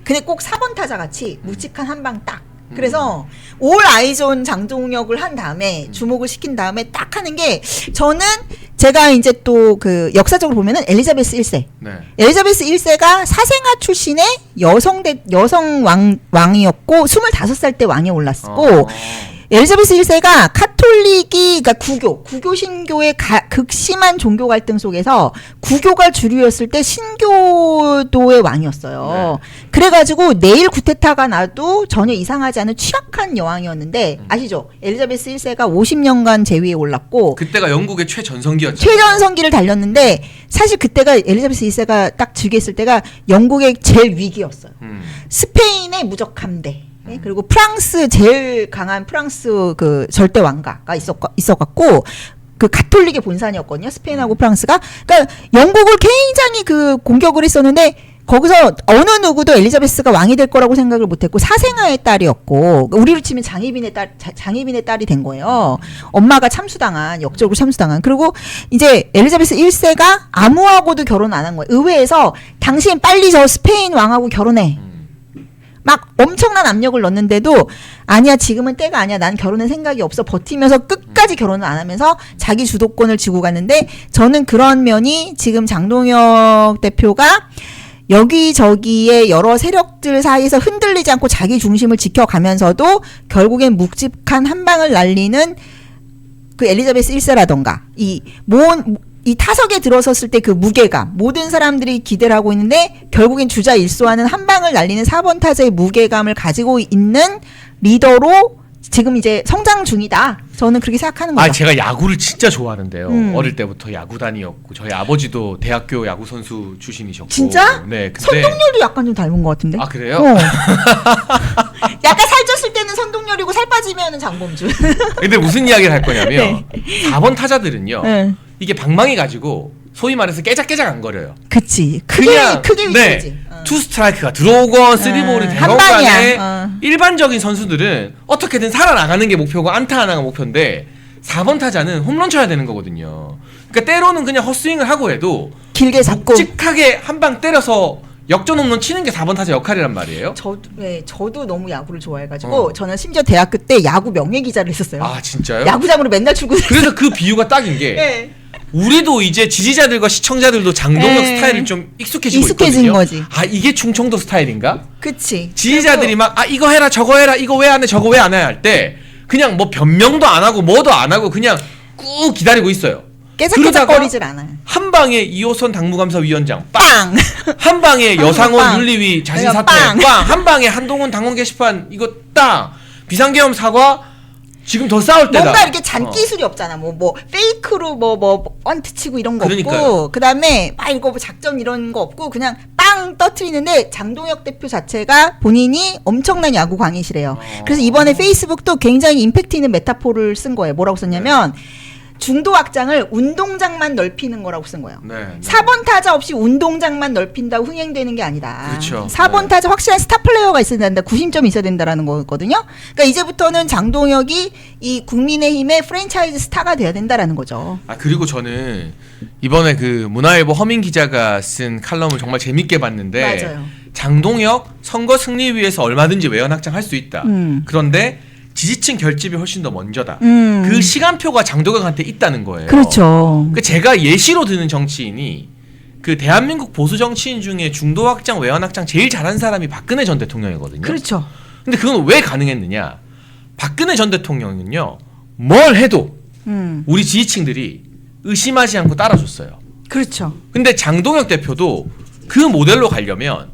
그냥 꼭 4번 타자 같이 묵직한 한 방 딱. 그래서 올 아이존 장동혁을 한 다음에 주목을 시킨 다음에 딱 하는 게 저는 제가 이제 또 그 역사적으로 보면은 엘리자베스 1세. 네. 엘리자베스 1세가 사생아 출신의 여성 왕이었고 25살 때 왕에 올랐고 엘리자베스 1세가 카톨릭이 그러니까 구교 신교의 극심한 종교 갈등 속에서 구교가 주류였을 때 신교도의 왕이었어요. 네. 그래가지고 내일 구테타가 나도 전혀 이상하지 않은 취약한 여왕이었는데 아시죠? 엘리자베스 1세가 50년간 재위에 올랐고 그때가 영국의 최전성기였죠. 최전성기를 달렸는데 사실 그때가 엘리자베스 1세가 딱 즉위했을 때가 영국의 제일 위기였어요. 스페인의 무적함대. 네? 그리고 프랑스 제일 강한 프랑스 그 절대 왕가가 있어갖고 그 가톨릭의 본산이었거든요. 스페인하고 프랑스가. 그러니까 영국을 굉장히 그 공격을 했었는데 거기서 어느 누구도 엘리자베스가 왕이 될 거라고 생각을 못했고 사생아의 딸이었고 우리로 치면 장희빈의 딸이 된 거예요. 엄마가 역적으로 참수당한. 그리고 이제 엘리자베스 1세가 아무하고도 결혼 안 한 거예요. 의회에서 당신 빨리 저 스페인 왕하고 결혼해. 막 엄청난 압력을 넣는데도 아니야 지금은 때가 아니야 난 결혼할 생각이 없어 버티면서 끝까지 결혼을 안 하면서 자기 주도권을 쥐고 갔는데 저는 그런 면이 지금 장동혁 대표가 여기저기에 여러 세력들 사이에서 흔들리지 않고 자기 중심을 지켜가면서도 결국엔 묵직한 한 방을 날리는 그 엘리자베스 1세라던가 이 타석에 들어섰을 때 그 무게감, 모든 사람들이 기대를 하고 있는데 결국엔 주자 일소하는 한 방을 날리는 4번 타자의 무게감을 가지고 있는 리더로 지금 이제 성장 중이다. 저는 그렇게 생각하는 거죠. 제가 야구를 진짜 좋아하는데요. 어릴 때부터 야구단이었고 저희 아버지도 대학교 야구 선수 출신이셨고. 진짜? 네. 근데 선동열도 약간 좀 닮은 것 같은데. 아 그래요? 약간 살쪘을 때는 선동열이고 살 빠지면은 장범준. 근데 무슨 이야기를 할 거냐면 네. 4번 타자들은요. 네. 이게 방망이 가지고 소위 말해서 깨작깨작 안 거려요. 그치. 그냥 크게 위치하지. 투 스트라이크가 들어오건 쓰리볼이 되건 한 방이야. 간에 일반적인 선수들은 어떻게든 살아나가는 게 목표고 안타 하나가 목표인데 4번 타자는 홈런 쳐야 되는 거거든요. 그러니까 때로는 그냥 헛스윙을 하고 해도 길게 잡고 묵직하게 한 방 때려서 역전 홈런 치는 게 4번 타자 역할이란 말이에요. 저도 너무 야구를 좋아해가지고 저는 심지어 대학교 때 야구 명예 기자를 했었어요. 아 진짜요? 야구장으로 맨날 출근했어요. 그래서 그 비유가 딱인 게 네. 우리도 이제 지지자들과 시청자들도 장동혁 네. 스타일을 좀 익숙해진 있거든요. 거지. 이게 충청도 스타일인가? 그치. 지지자들이 막 이거 해라 저거 해라 이거 왜 안 해 저거 왜 안 해 할 때 그냥 뭐 변명도 안 하고 뭐도 안 하고 그냥 꾹 기다리고 있어요. 깨작깨작거리질 않아요. 한 방에 이호선 당무감사위원장 빵! 한 방에 여상원 빵. 윤리위 자진 내가 사퇴 빵. 한 방에 한동훈 당원 게시판 이거 땅 비상계엄 사과 지금 더 싸울 때다. 뭔가 이렇게 잔기술이 없잖아. 뭐 페이크로 언트 치고 이런 거 그러니까요. 없고, 그다음에 막 이거 뭐 작전 이런 거 없고 그냥 빵 떠트리는데 장동혁 대표 자체가 본인이 엄청난 야구 광이시래요. 그래서 이번에 페이스북도 굉장히 임팩트 있는 메타포를 쓴 거예요. 뭐라고 썼냐면 중도 확장을 운동장만 넓히는 거라고 쓴 거예요. 네, 네. 4번 타자 없이 운동장만 넓힌다고 흥행되는 게 아니다. 그렇죠. 4번 네. 타자 확실한 스타 플레이어가 있어야 된다. 구심점이 있어야 된다라는 거거든요. 그러니까 이제부터는 장동혁이 이 국민의힘의 프랜차이즈 스타가 돼야 된다라는 거죠. 그리고 저는 이번에 그 문화일보 허민 기자가 쓴 칼럼을 정말 재밌게 봤는데 맞아요. 장동혁 선거 승리 위해서 얼마든지 외연 확장할 수 있다. 음. 그런데 지지층 결집이 훨씬 더 먼저다. 음. 그 시간표가 장동혁한테 있다는 거예요. 그렇죠. 그 제가 예시로 드는 정치인이 그 대한민국 보수 정치인 중에 중도 확장, 외연 확장 제일 잘한 사람이 박근혜 전 대통령이거든요. 그렇죠. 근데 그건 왜 가능했느냐? 박근혜 전 대통령은요. 뭘 해도 우리 지지층들이 의심하지 않고 따라줬어요. 그렇죠. 근데 장동혁 대표도 그 모델로 가려면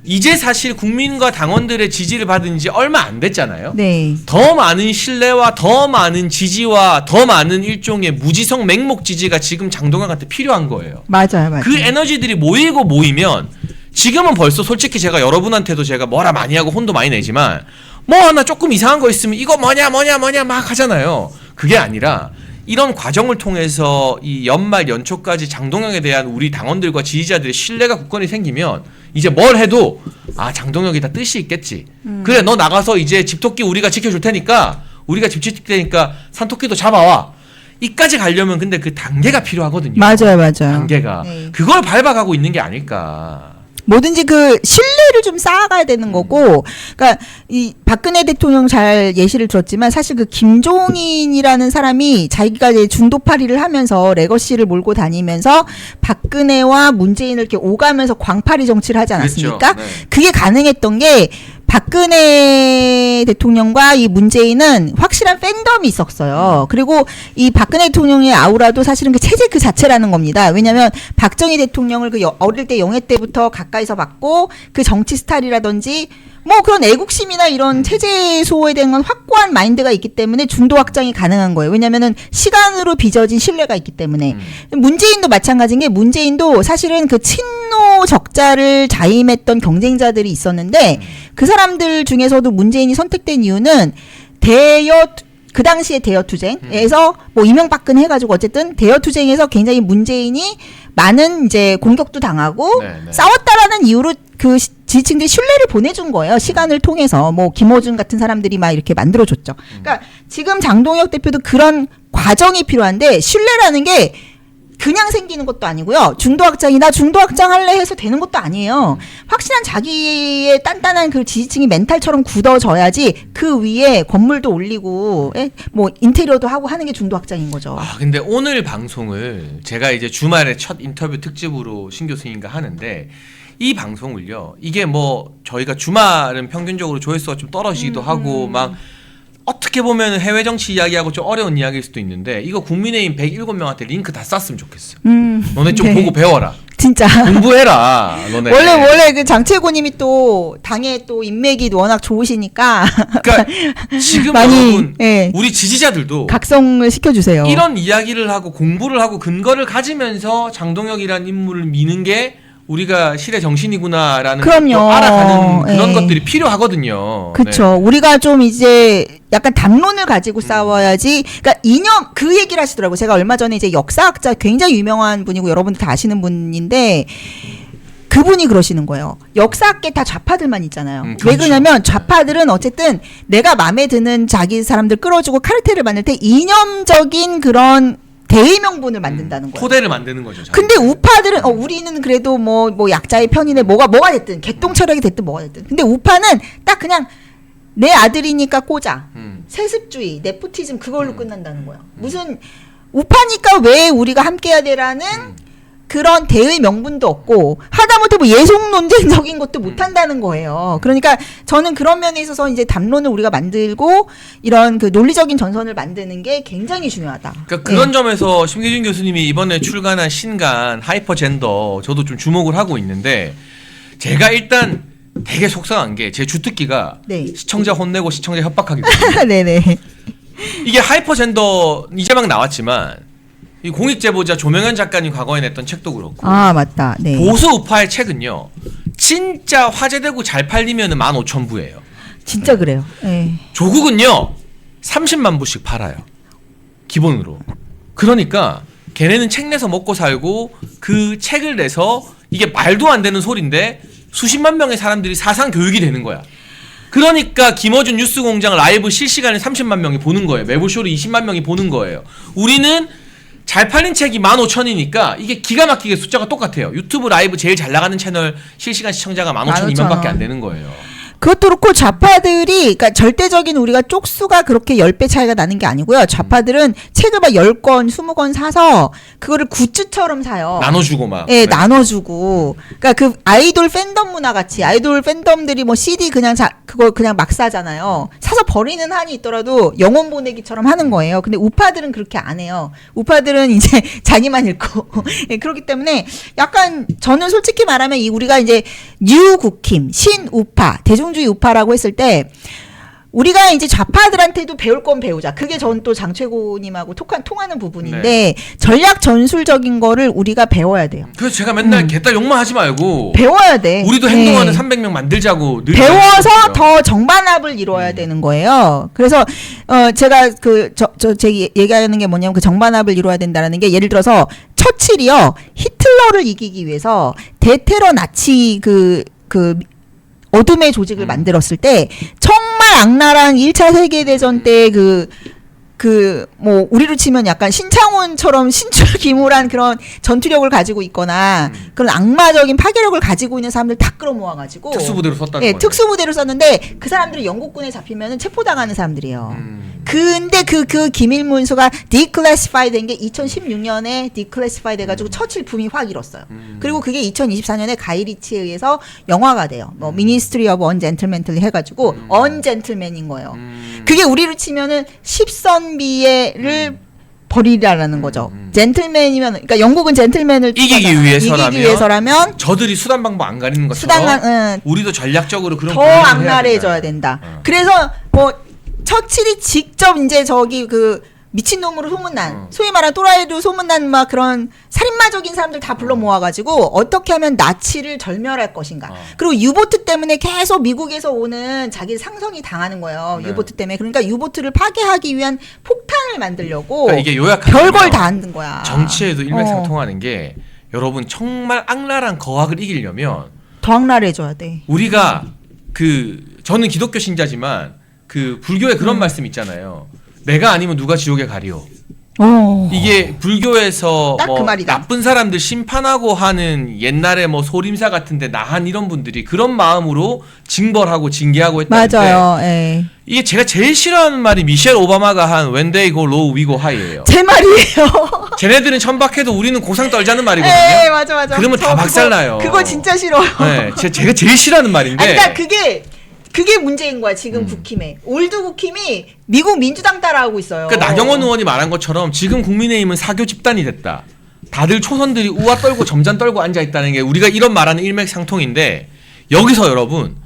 이제 사실 국민과 당원들의 지지를 받은 지 얼마 안 됐잖아요. 네. 더 많은 신뢰와 더 많은 지지와 더 많은 일종의 무지성 맹목 지지가 지금 장동혁한테 필요한 거예요. 맞아요. 그 에너지들이 모이면 지금은 벌써 솔직히 제가 여러분한테도 제가 뭐라 많이 하고 혼도 많이 내지만 뭐 하나 조금 이상한 거 있으면 이거 뭐냐 막 하잖아요. 그게 아니라 이런 과정을 통해서 이 연말 연초까지 장동혁에 대한 우리 당원들과 지지자들의 신뢰가 굳건히 생기면 이제 뭘 해도 장동혁이 다 뜻이 있겠지. 그래 너 나가서 이제 집토끼 우리가 지켜줄 테니까 우리가 집 지킬 테니까 산토끼도 잡아와. 이까지 가려면 근데 그 단계가 필요하거든요. 맞아요. 단계가. 네. 그걸 밟아가고 있는 게 아닐까. 뭐든지 그 신뢰를 좀 쌓아가야 되는 거고, 그러니까 이 박근혜 대통령 잘 예시를 들었지만 사실 그 김종인이라는 사람이 자기가 이제 중도파리를 하면서 레거시를 몰고 다니면서 박근혜와 문재인을 이렇게 오가면서 광파리 정치를 하지 않았습니까? 그렇죠. 네. 그게 가능했던 게 박근혜 대통령과 이 문재인은 확실한 팬덤이 있었어요. 그리고 이 박근혜 대통령의 아우라도 사실은 그 체제 그 자체라는 겁니다. 왜냐하면 박정희 대통령을 그 어릴 때 영예 때부터 가까이서 봤고 그 정치 스타일이라든지 뭐 그런 애국심이나 이런 체제 소호에 대한 건 확고한 마인드가 있기 때문에 중도 확장이 가능한 거예요. 왜냐면은 시간으로 빚어진 신뢰가 있기 때문에. 문재인도 마찬가지인 게 문재인도 사실은 그 친노 적자를 자임했던 경쟁자들이 있었는데 그 사람들 중에서도 문재인이 선택된 이유는 그 당시에 대여 투쟁에서 뭐 이명박근혜 해가지고 어쨌든 대여 투쟁에서 굉장히 문재인이 많은 이제 공격도 당하고 네. 싸웠다라는 이유로 그 지지층들이 신뢰를 보내준 거예요. 시간을 통해서 뭐 김어준 같은 사람들이 막 이렇게 만들어줬죠. 그러니까 지금 장동혁 대표도 그런 과정이 필요한데 신뢰라는 게 그냥 생기는 것도 아니고요. 중도 확장이 나 중도 확장 할래 해서 되는 것도 아니에요. 확실한 자기의 단단한 그 지지층이 멘탈처럼 굳어져야지 그 위에 건물도 올리고 뭐 인테리어도 하고 하는 게 중도 확장인 거죠. 근데 오늘 방송을 제가 이제 주말에 첫 인터뷰 특집으로 신 교수님과 하는데 이 방송을요. 이게 뭐 저희가 주말은 평균적으로 조회수가 좀 떨어지기도 하고 막 어떻게 보면 해외 정치 이야기하고 좀 어려운 이야기일 수도 있는데 이거 국민의힘 107명한테 링크 다 쐈으면 좋겠어. 너네 좀 네. 보고 배워라. 진짜. 공부해라. 너네. 원래 그 장채고님이 또 당의 또 인맥이 워낙 좋으시니까 그러니까 지금 많이, 여러분 예. 우리 지지자들도 각성을 시켜주세요. 이런 이야기를 하고 공부를 하고 근거를 가지면서 장동혁이라는 인물을 미는 게 우리가 실의 정신이구나라는 그럼요. 걸 알아가는 그런 예. 것들이 필요하거든요. 그렇죠. 우리가 좀 이제 약간 담론을 가지고 싸워야지. 그러니까 이념 그 얘기를 하시더라고요. 제가 얼마 전에 이제 역사학자 굉장히 유명한 분이고 여러분들 다 아시는 분인데 그분이 그러시는 거예요. 역사학계 다 좌파들만 있잖아요. 왜 그렇죠. 그러냐면 좌파들은 어쨌든 내가 마음에 드는 자기 사람들 끌어주고 카르텔을 만들 때 이념적인 그런 대의 명분을 만든다는 거예요. 토대를 만드는 거죠. 자기. 근데 우파들은 우리는 그래도 뭐 약자의 편이네 뭐가 됐든 개똥 철학이 됐든 뭐가 됐든 근데 우파는 딱 그냥 내 아들이니까 꽂아 세습주의 네포티즘 그걸로 끝난다는 거예요. 무슨 우파니까 왜 우리가 함께해야 되라는 그런 대의 명분도 없고 하다못해 뭐 예속 논쟁적인 것도 못 한다는 거예요. 그러니까 저는 그런 면에 있어서 이제 담론을 우리가 만들고 이런 그 논리적인 전선을 만드는 게 굉장히 중요하다. 그러니까 그런 점에서 심기준 교수님이 이번에 출간한 신간 하이퍼젠더 저도 좀 주목을 하고 있는데 제가 일단 되게 속상한 게 제 주특기가 네. 시청자 혼내고 시청자 협박하기거든요. 네네. 이게 하이퍼젠더 이제 막 나왔지만 이 공익제보자 조명현 작가님 과거에 냈던 책도 그렇고 아 맞다. 네. 보수 우파의 책은요 진짜 화제되고 잘 팔리면 15,000부예요. 진짜 그래요. 네. 조국은요 30만 부씩 팔아요 기본으로. 그러니까 걔네는 책 내서 먹고 살고 그 책을 내서 이게 말도 안 되는 소린데 수십만 명의 사람들이 사상 교육이 되는 거야. 그러니까 김어준 뉴스공장 라이브 실시간에 30만 명이 보는 거예요. 매불쇼를 20만 명이 보는 거예요. 우리는 잘 팔린 책이 15,000이니까 이게 기가 막히게 숫자가 똑같아요. 유튜브 라이브 제일 잘 나가는 채널 실시간 시청자가 15,000명밖에 안 되는 거예요. 그것도 그렇고 좌파들이 그러니까 절대적인 우리가 쪽수가 그렇게 10배 차이가 나는 게 아니고요. 좌파들은 책을 막 10권, 20권 사서 그거를 굿즈처럼 사요. 나눠주고 막. 예, 나눠주고. 그러니까 그 아이돌 팬덤 문화 같이 아이돌 팬덤들이 뭐 CD 그거 그냥 막 사잖아요. 사서 버리는 한이 있더라도 영혼 보내기처럼 하는 거예요. 근데 우파들은 그렇게 안 해요. 우파들은 이제 자기만 읽고. 예, 그렇기 때문에 약간 저는 솔직히 말하면 우리가 이제 뉴국힘, 신우파, 대중주의 우파라고 했을 때 우리가 이제 좌파들한테도 배울 건 배우자. 그게 전 또 장최고님하고 통하는 부분인데 네. 전략 전술적인 거를 우리가 배워야 돼요. 그래서 제가 맨날 개딸 욕만 하지 말고 배워야 돼. 우리도 네. 행동하는 300명 만들자고 늘 배워서 얘기했거든요. 더 정반합을 이루어야 되는 거예요. 그래서 제가 제 얘기하는 게 뭐냐면 그 정반합을 이루어야 된다는 게 예를 들어서 처칠이요 히틀러를 이기기 위해서 대테러 나치 그 어둠의 조직을 만들었을 때 정말 악랄한 1차 세계대전 때 뭐 우리로 치면 약간 신창훈처럼 신출기물한 그런 전투력을 가지고 있거나 그런 악마적인 파괴력을 가지고 있는 사람들 다 끌어모아가지고 특수부대로 썼다는 예, 거죠. 특수부대로 썼는데 그 사람들이 영국군에 잡히면 체포당하는 사람들이에요. 근데 그 기밀 문서가 디클래시파이 된 게 2016년에 디클래시파이 돼가지고 처칠 붐이 확 일었어요. 그리고 그게 2024년에 가이리치에 의해서 영화가 돼요. 뭐 미니스트리 오브 언젠틀맨틀리 해가지고 언젠틀맨인 거예요. 그게 우리로 치면은 십선비를 버리라는 거죠. 젠틀맨이면 그러니까 영국은 젠틀맨을 이기기 위해서라면 저들이 수단 방법 안 가리는 것처럼 우리도 전략적으로 그런 더 고민을 해야 악랄해져야 된다. 그래서 뭐 처칠이 직접 이제 저기 그 미친놈으로 소문난 소위 말하는 또라이로 소문난 막 그런 살인마적인 사람들 다 불러 모아가지고 어떻게 하면 나치를 절멸할 것인가. 그리고 유보트 때문에 계속 미국에서 오는 자기 상성이 당하는 거예요. 네. 유보트 때문에. 그러니까 유보트를 파괴하기 위한 폭탄을 만들려고 그러니까 이게 요약하면 별걸 다 하는 거야. 정치에도 일맥상통하는 게 여러분 정말 악랄한 거악을 이기려면 더 악랄해져야 돼. 우리가 저는 기독교 신자지만 그 불교에 그런 말씀 있잖아요. 내가 아니면 누가 지옥에 가리오. 이게 불교에서 딱그 뭐 말이다. 나쁜 사람들 심판하고 하는 옛날에 뭐 소림사 같은데 나한 이런 분들이 그런 마음으로 징벌하고 징계하고 했다는데 맞아요. 예. 이게 제가 제일 싫어하는 말이 미셸 오바마가 한 When they go low, we go high예요. 제 말이에요. 쟤네들은 천박해도 우리는 고상 떨자는 말이거든요. 네, 맞아. 그러면 다 박살나요. 그거 진짜 싫어요. 네, 제가 제일 싫어하는 말인데. 아니, 그러니까 그게 문제인 거야 지금 국힘에. 올드 국힘이 미국 민주당 따라하고 있어요. 그러니까 나경원 의원이 말한 것처럼 지금 국민의힘은 사교 집단이 됐다. 다들 초선들이 우아 떨고 점잔 떨고 앉아 있다는 게 우리가 이런 말하는 일맥상통인데 여기서 여러분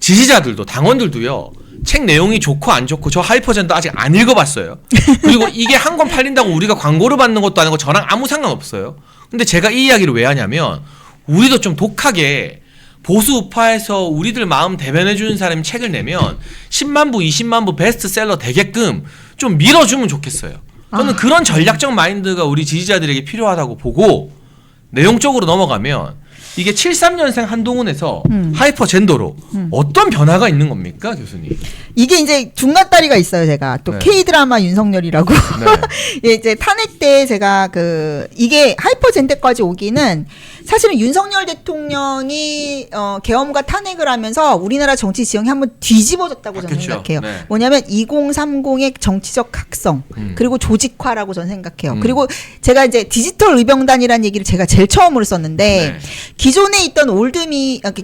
지지자들도 당원들도요. 책 내용이 좋고 안 좋고 저 하이퍼젠더 아직 안 읽어봤어요. 그리고 이게 한 권 팔린다고 우리가 광고를 받는 것도 아니고 저랑 아무 상관없어요. 근데 제가 이 이야기를 왜 하냐면 우리도 좀 독하게 보수 우파에서 우리들 마음 대변해주는 사람이 책을 내면 10만 부, 20만 부 베스트셀러 되게끔 좀 밀어주면 좋겠어요. 저는 그런 전략적 마인드가 우리 지지자들에게 필요하다고 보고 내용적으로 넘어가면 이게 73년생 한동훈에서 하이퍼젠더로 어떤 변화가 있는 겁니까, 교수님? 이게 이제 중간다리가 있어요, 제가. 또 네. K드라마 윤석열이라고. 예, 이제 탄핵 때 제가 이게 하이퍼젠더까지 오기는 사실은 윤석열 대통령이 계엄과 탄핵을 하면서 우리나라 정치 지형이 한번 뒤집어졌다고 저는 바뀌었죠. 생각해요. 네. 뭐냐면 2030의 정치적 각성, 그리고 조직화라고 저는 생각해요. 음. 그리고 제가 이제 디지털 의병단이라는 얘기를 제가 제일 처음으로 썼는데 네. 기존에 있던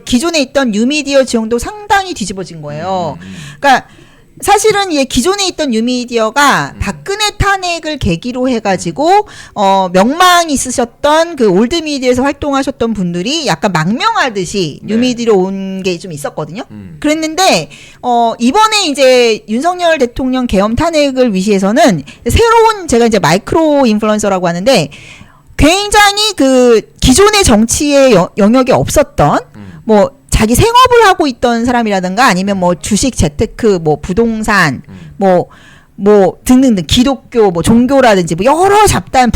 기존에 있던 뉴미디어 지형도 상당히 뒤집어진 거예요. 그러니까 사실은 기존에 있던 뉴미디어가 박근혜 탄핵을 계기로 해가지고 명망 있으셨던 그 올드미디어에서 활동하셨던 분들이 약간 망명하듯이 네. 뉴미디어로 온 게 좀 있었거든요. 음. 그랬는데 이번에 이제 윤석열 대통령 계엄 탄핵을 위시해서는 새로운 제가 이제 마이크로 인플루언서라고 하는데 굉장히 그 기존의 정치의 영역에 없었던 뭐 자기 생업을 하고 있던 사람이라든가 아니면 뭐 주식 재테크 뭐 부동산 뭐 등등등 기독교 뭐 종교라든지 뭐 여러 잡다한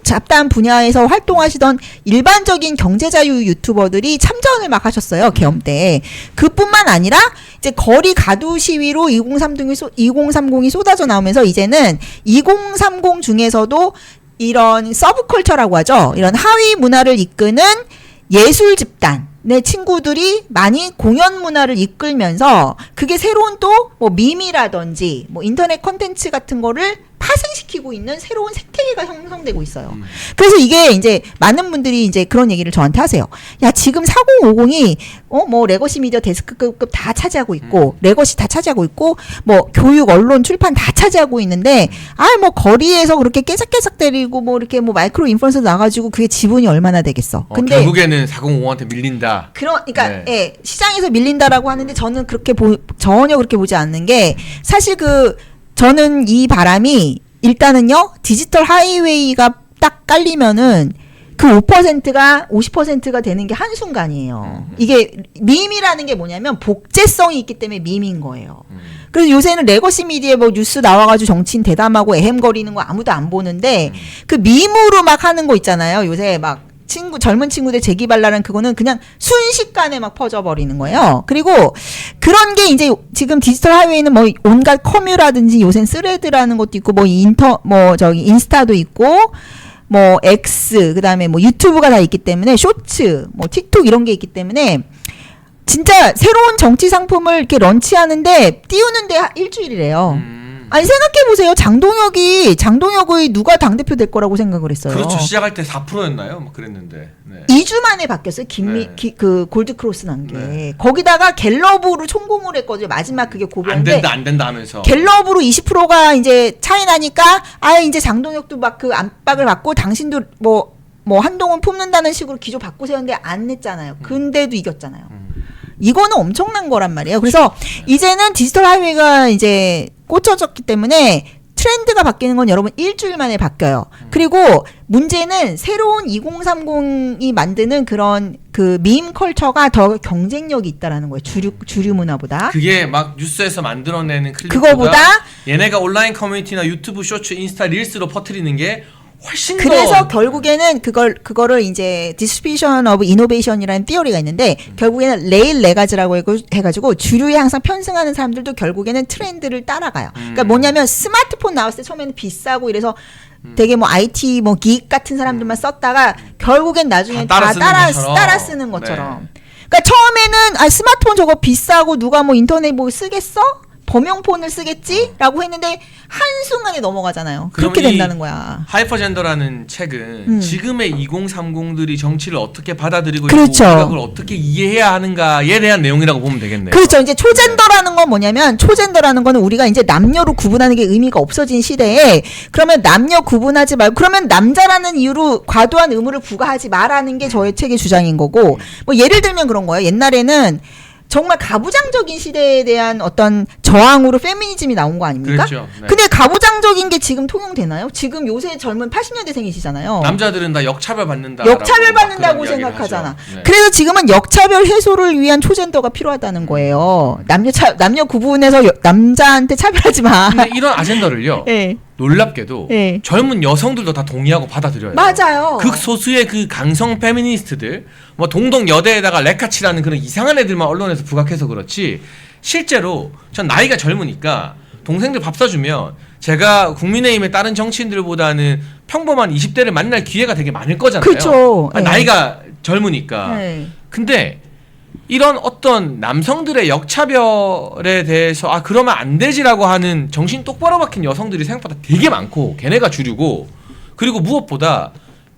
잡다한 분야에서 활동하시던 일반적인 경제자유 유튜버들이 참전을 막 하셨어요. 계엄 때. 그뿐만 아니라 이제 거리 가두 시위로 2030이 쏟아져 나오면서 이제는 2030 중에서도 이런 서브컬처라고 하죠. 이런 하위 문화를 이끄는 예술 집단의 친구들이 많이 공연 문화를 이끌면서 그게 새로운 또 뭐 밈이라든지 뭐 인터넷 콘텐츠 같은 거를 파생시키고 있는 새로운 생태계가 형성되고 있어요. 그래서 이게 이제 많은 분들이 이제 그런 얘기를 저한테 하세요. 야, 지금 4050이 뭐 레거시 미디어 데스크급 다 차지하고 있고 레거시 다 차지하고 있고 뭐 교육 언론 출판 다 차지하고 있는데 뭐 거리에서 그렇게 깨작깨작 때리고 뭐 이렇게 뭐 마이크로 인플루언서 나가지고 그게 지분이 얼마나 되겠어. 근데 결국에는 4050한테 밀린다. 그러니까 네. 예, 시장에서 밀린다라고 하는데 저는 그렇게 전혀 그렇게 보지 않는 게 사실 저는 이 바람이 일단은요 디지털 하이웨이가 딱 깔리면은 그 5%가 50%가 되는 게 한순간이에요. 이게 밈이라는 게 뭐냐면 복제성이 있기 때문에 밈인 거예요. 그래서 요새는 레거시 미디어에 뭐 뉴스 나와가지고 정치인 대담하고 애헴거리는 거 아무도 안 보는데 그 밈으로 막 하는 거 있잖아요. 요새 막 젊은 친구들 재기발랄한 그거는 그냥 순식간에 막 퍼져버리는 거예요. 그리고 그런 게 이제 지금 디지털 하이웨이는 뭐 온갖 커뮤라든지 요새는 스레드라는 것도 있고 뭐 인스타도 있고 뭐 X 그다음에 뭐 유튜브가 다 있기 때문에 쇼츠 뭐 틱톡 이런 게 있기 때문에 진짜 새로운 정치 상품을 이렇게 런치하는데 띄우는데 일주일이래요. 아니 생각해보세요. 장동혁의 누가 당대표 될 거라고 생각을 했어요. 그렇죠. 시작할 때 4%였나요? 막 그랬는데. 네. 2주 만에 바뀌었어요. 그 골드크로스 난 게. 네. 거기다가 갤럽으로 총공을 했거든요. 마지막 그게 고비였는데. 안 된다 하면서. 갤럽으로 20%가 이제 차이 나니까 이제 장동혁도 막 그 압박을 받고 당신도 뭐 한동훈 품는다는 식으로 기조 바꾸세웠는데 안 냈잖아요. 근데도 이겼잖아요. 이거는 엄청난 거란 말이에요. 그래서 이제는 디지털 하이웨이가 이제 꽂혀졌기 때문에 트렌드가 바뀌는 건 여러분 일주일 만에 바뀌어요. 그리고 문제는 새로운 2030이 만드는 그런 그 밈 컬처가 더 경쟁력이 있다라는 거예요. 주류 문화보다. 그게 막 뉴스에서 만들어내는 그거보다 얘네가 온라인 커뮤니티나 유튜브 쇼츠, 인스타 릴스로 퍼뜨리는 게 훨씬 그래서 결국에는 그거를 이제 디스트리뷰션 오브 이노베이션이라는 티어리가 있는데 결국에는 레일 레가즈라고 해가지고 주류에 항상 편승하는 사람들도 결국에는 트렌드를 따라가요. 그러니까 뭐냐면 스마트폰 나왔을 때 처음에는 비싸고 이래서 되게 뭐 IT 뭐 기익 같은 사람들만 썼다가 결국엔 나중엔 다 따라 쓰는 것처럼. 네. 그러니까 처음에는 스마트폰 저거 비싸고 누가 뭐 인터넷 뭐 쓰겠어? 범용폰을 쓰겠지라고 했는데 한순간에 넘어가잖아요. 그렇게 그럼 이 된다는 거야. 하이퍼젠더라는 책은 지금의 2030들이 정치를 어떻게 받아들이고 그렇죠. 있고 우리가 그걸 어떻게 이해해야 하는가에 대한 내용이라고 보면 되겠네요. 그렇죠. 이제 초젠더라는 건 뭐냐면 초젠더라는 거는 우리가 이제 남녀로 구분하는 게 의미가 없어진 시대에 그러면 남녀 구분하지 말고 그러면 남자라는 이유로 과도한 의무를 부과하지 마라는 게 저의 책의 주장인 거고 뭐 예를 들면 그런 거예요. 옛날에는 정말 가부장적인 시대에 대한 어떤 저항으로 페미니즘이 나온 거 아닙니까? 그렇죠. 네. 근데 가부장적인 게 지금 통용되나요? 지금 요새 젊은 80년대생이시잖아요. 남자들은 다 역차별 받는다. 역차별 받는다고 생각하잖아. 네. 그래서 지금은 역차별 해소를 위한 초젠더가 필요하다는 거예요. 남녀 구분해서 남자한테 차별하지 마. 근데 이런 아젠더를요. 네. 놀랍게도 네. 젊은 여성들도 다 동의하고 받아들여요. 맞아요. 극소수의 그 강성 페미니스트들, 뭐 동동 여대에다가 레카치라는 그런 이상한 애들만 언론에서 부각해서 그렇지. 실제로 전 나이가 젊으니까 동생들 밥 사주면 제가 국민의힘의 다른 정치인들보다는 평범한 20대를 만날 기회가 되게 많을 거잖아요. 그렇죠. 아니, 네. 나이가 젊으니까. 네. 근데 이런 어떤 남성들의 역차별에 대해서 아 그러면 안 되지라고 하는 정신 똑바로 박힌 여성들이 생각보다 되게 많고 걔네가 주류고 그리고 무엇보다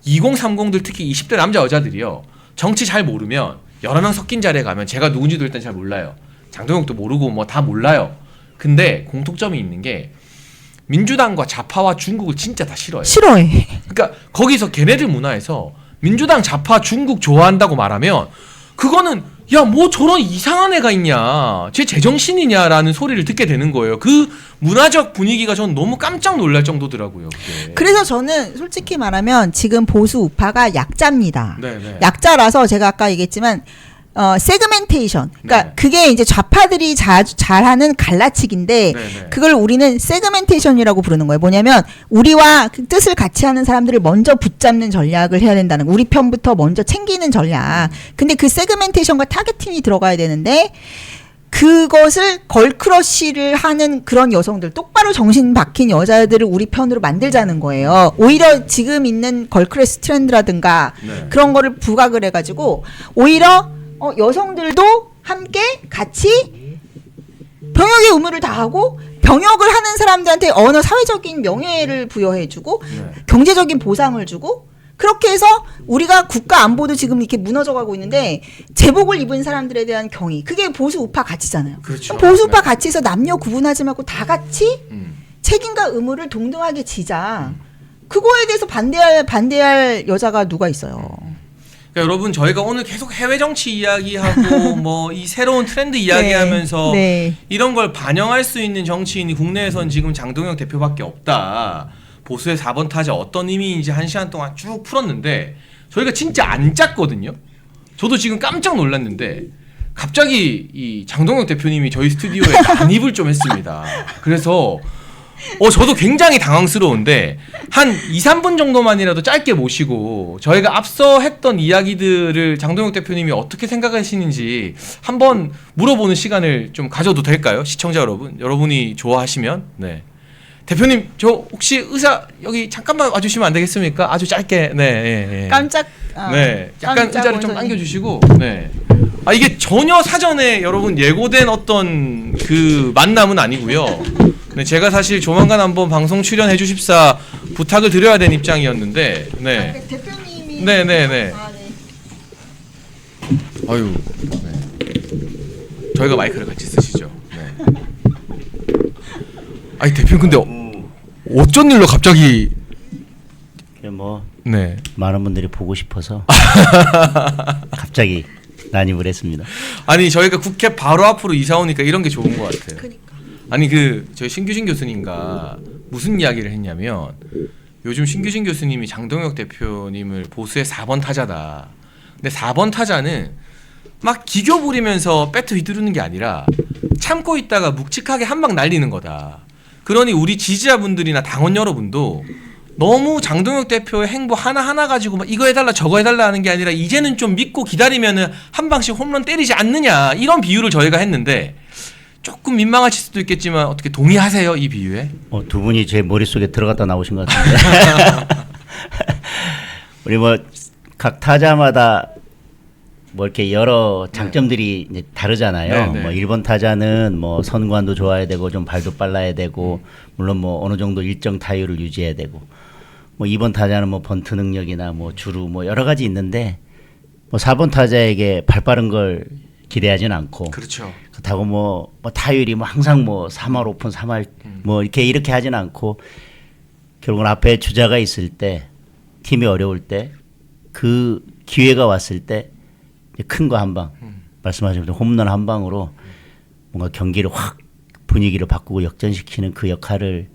2030들 특히 20대 남자 여자들이요 정치 잘 모르면 여러 명 섞인 자리에 가면 제가 누군지도 일단 잘 몰라요. 장동혁도 모르고 뭐 다 몰라요. 근데 공통점이 있는 게 민주당과 좌파와 중국을 진짜 다 싫어해요. 싫어해. 그러니까 거기서 걔네들 문화에서 민주당 좌파 중국 좋아한다고 말하면 그거는 야 뭐 저런 이상한 애가 있냐 쟤 제정신이냐라는 소리를 듣게 되는 거예요. 그 문화적 분위기가 전 너무 깜짝 놀랄 정도더라고요. 그게. 그래서 저는 솔직히 말하면 지금 보수 우파가 약자입니다. 네네. 약자라서 제가 아까 얘기했지만 세그멘테이션. 그러니까 네. 그게 이제 좌파들이 잘하는 갈라치기인데 네네. 그걸 우리는 세그멘테이션이라고 부르는 거예요. 뭐냐면 우리와 그 뜻을 같이 하는 사람들을 먼저 붙잡는 전략을 해야 된다는 거. 우리 편부터 먼저 챙기는 전략. 근데 그 세그멘테이션과 타겟팅이 들어가야 되는데 그것을 걸크러쉬를 하는 그런 여성들, 똑바로 정신 박힌 여자들을 우리 편으로 만들자는 거예요. 오히려 지금 있는 걸크러쉬 트렌드라든가 네. 그런 거를 부각을 해가지고 오히려 여성들도 함께 같이 병역의 의무를 다하고 병역을 하는 사람들한테 어느 사회적인 명예를 부여해주고 네. 경제적인 보상을 주고 그렇게 해서 우리가 국가 안보도 지금 이렇게 무너져가고 있는데 제복을 입은 사람들에 대한 경의 그게 보수 우파 가치잖아요. 그렇죠. 그럼 보수 우파 네. 가치에서 남녀 구분하지 말고 다 같이 음. 책임과 의무를 동등하게 지자. 그거에 대해서 반대할 여자가 누가 있어요. 그러니까 여러분 저희가 오늘 계속 해외 정치 이야기하고 뭐 이 새로운 트렌드 이야기하면서 네. 이런 걸 반영할 수 있는 정치인이 국내에선 지금 장동혁 대표밖에 없다. 보수의 4번 타자 어떤 의미인지 1시간 동안 쭉 풀었는데 저희가 진짜 안 짰거든요. 저도 지금 깜짝 놀랐는데 갑자기 이 장동혁 대표님이 저희 스튜디오에 난입을 좀 했습니다. 그래서 저도 굉장히 당황스러운데 한 2, 3분 정도만이라도 짧게 모시고 저희가 앞서 했던 이야기들을 장동혁 대표님이 어떻게 생각하시는지 한번 물어보는 시간을 좀 가져도 될까요? 시청자 여러분이 좋아하시면. 네. 대표님 저 혹시 의사 여기 잠깐만 와주시면 안 되겠습니까? 아주 짧게. 네. 예, 예. 네. 약간 의자를 좀 당겨주시고. 네. 아 이게 전혀 사전에 여러분 예고된 어떤 그 만남은 아니고요. 네, 제가 사실 조만간 한번 방송 출연해 주십사 부탁을 드려야 되는 입장이었는데. 네. 대표님이 네네네. 아, 네. 아유. 네. 저희가 마이크를 같이 쓰시죠. 네. 아니 대표님 근데 어쩐 일로 갑자기 뭐 네. 많은 분들이 보고 싶어서 갑자기 난입을 했습니다. 아니 저희가 국회 바로 앞으로 이사 오니까 이런 게 좋은 것 같아요. 그러니까. 아니 저희 신규진 교수님과 무슨 이야기를 했냐면 요즘 신규진 교수님이 장동혁 대표님을 보수의 4번 타자다. 근데 4번 타자는 막 기교 부리면서 배트 휘두르는 게 아니라 참고 있다가 묵직하게 한 방 날리는 거다. 그러니 우리 지지자분들이나 당원 여러분도 너무 장동혁 대표의 행보 하나하나 가지고 막 이거 해달라 저거 해달라 하는 게 아니라 이제는 좀 믿고 기다리면은 한 방씩 홈런 때리지 않느냐 이런 비유를 저희가 했는데 조금 민망하실 수도 있겠지만 어떻게 동의하세요 이 비유에? 두 분이 제 머릿속에 들어갔다 나오신 것 같은데 우리 뭐 각 타자마다 뭐 이렇게 여러 장점들이 이제 다르잖아요. 네. 뭐 1번 타자는 뭐 선구안도 좋아야 되고 좀 발도 빨라야 되고 물론 뭐 어느 정도 일정 타율을 유지해야 되고 뭐 2번 타자는 뭐 번트 능력이나 뭐 주루 뭐 여러 가지 있는데 뭐 4번 타자에게 발 빠른 걸 기대하지는 않고 그렇죠. 그렇다고 뭐 타율이 뭐 항상 뭐 3할 오픈 3할 뭐 이렇게 하지는 않고 결국은 앞에 주자가 있을 때 팀이 어려울 때 그 기회가 왔을 때 큰 거 한 방 말씀하신 대로 홈런 한 방으로 뭔가 경기를 확 분위기를 바꾸고 역전시키는 그 역할을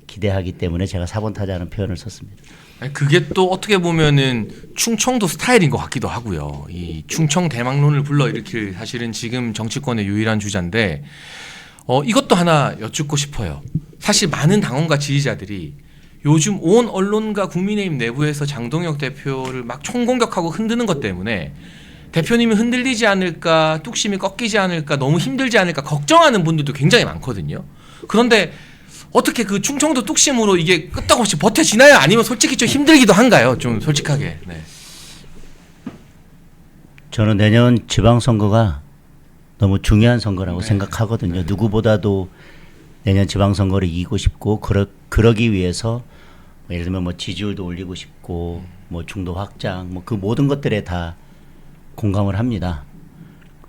기대하기 때문에 제가 4번 타자는 표현을 썼습니다. 아니, 그게 또 어떻게 보면은 충청도 스타일인 것 같기도 하고요. 이 충청 대망론을 불러일으킬 사실은 지금 정치권의 유일한 주자인데 이것도 하나 여쭙고 싶어요. 사실 많은 당원과 지지자들이 요즘 온 언론과 국민의힘 내부에서 장동혁 대표를 막 총공격하고 흔드는 것 때문에 대표님이 흔들리지 않을까, 뚝심이 꺾이지 않을까, 너무 힘들지 않을까 걱정하는 분들도 굉장히 많거든요. 그런데 어떻게 그 충청도 뚝심으로 이게 끄떡없이 버텨지나요? 아니면 솔직히 좀 힘들기도 한가요? 좀 솔직하게. 네. 저는 내년 지방선거가 너무 중요한 선거라고 네. 생각하거든요. 누구보다도 내년 지방선거를 이기고 싶고 그러기 위해서 예를 들면 뭐 지지율도 올리고 싶고 뭐 중도 확장 뭐 그 모든 것들에 다 공감을 합니다.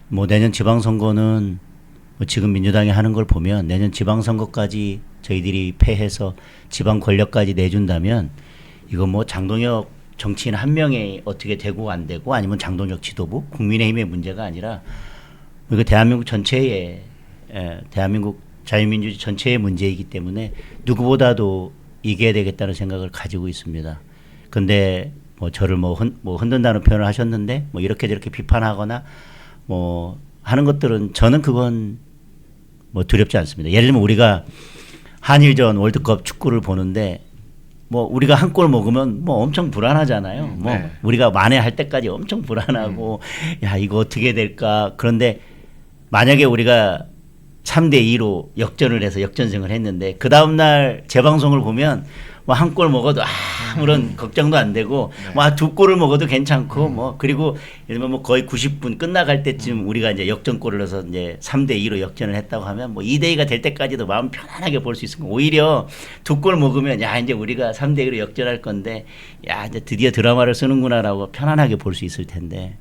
뭐 내년 지방선거는 뭐 지금 민주당이 하는 걸 보면 내년 지방선거까지 저희들이 패해서 지방 권력까지 내준다면 이거 뭐 장동혁 정치인 한 명이 어떻게 되고 안 되고 아니면 장동혁 지도부 국민의힘의 문제가 아니라 이거 대한민국 전체의 대한민국 자유민주주의 전체의 문제이기 때문에 누구보다도 이겨야 되겠다는 생각을 가지고 있습니다. 근데 뭐 저를 뭐 흔든다는 표현을 하셨는데 뭐 이렇게 저렇게 비판하거나 뭐 하는 것들은 저는 그건 뭐 두렵지 않습니다. 예를 들면 우리가 한일전 월드컵 축구를 보는데 뭐 우리가 한 골 먹으면 뭐 엄청 불안하잖아요. 뭐 네. 우리가 만회할 때까지 엄청 불안하고 야 이거 어떻게 될까. 그런데 만약에 우리가 3대2로 역전을 해서 역전승을 했는데 그 다음날 재방송을 보면 뭐 한 골 먹어도 아무런 걱정도 안 되고 뭐 두 골을 먹어도 괜찮고 뭐 그리고 예를 들면 뭐 거의 90분 끝나갈 때쯤 우리가 이제 역전골을 넣어서 이제 3대2로 역전을 했다고 하면 뭐 2대2가 될 때까지도 마음 편안하게 볼 수 있습니다. 오히려 두 골 먹으면 야 이제 우리가 3대2로 역전할 건데 야 이제 드디어 드라마를 쓰는구나라고 편안하게 볼 수 있을 텐데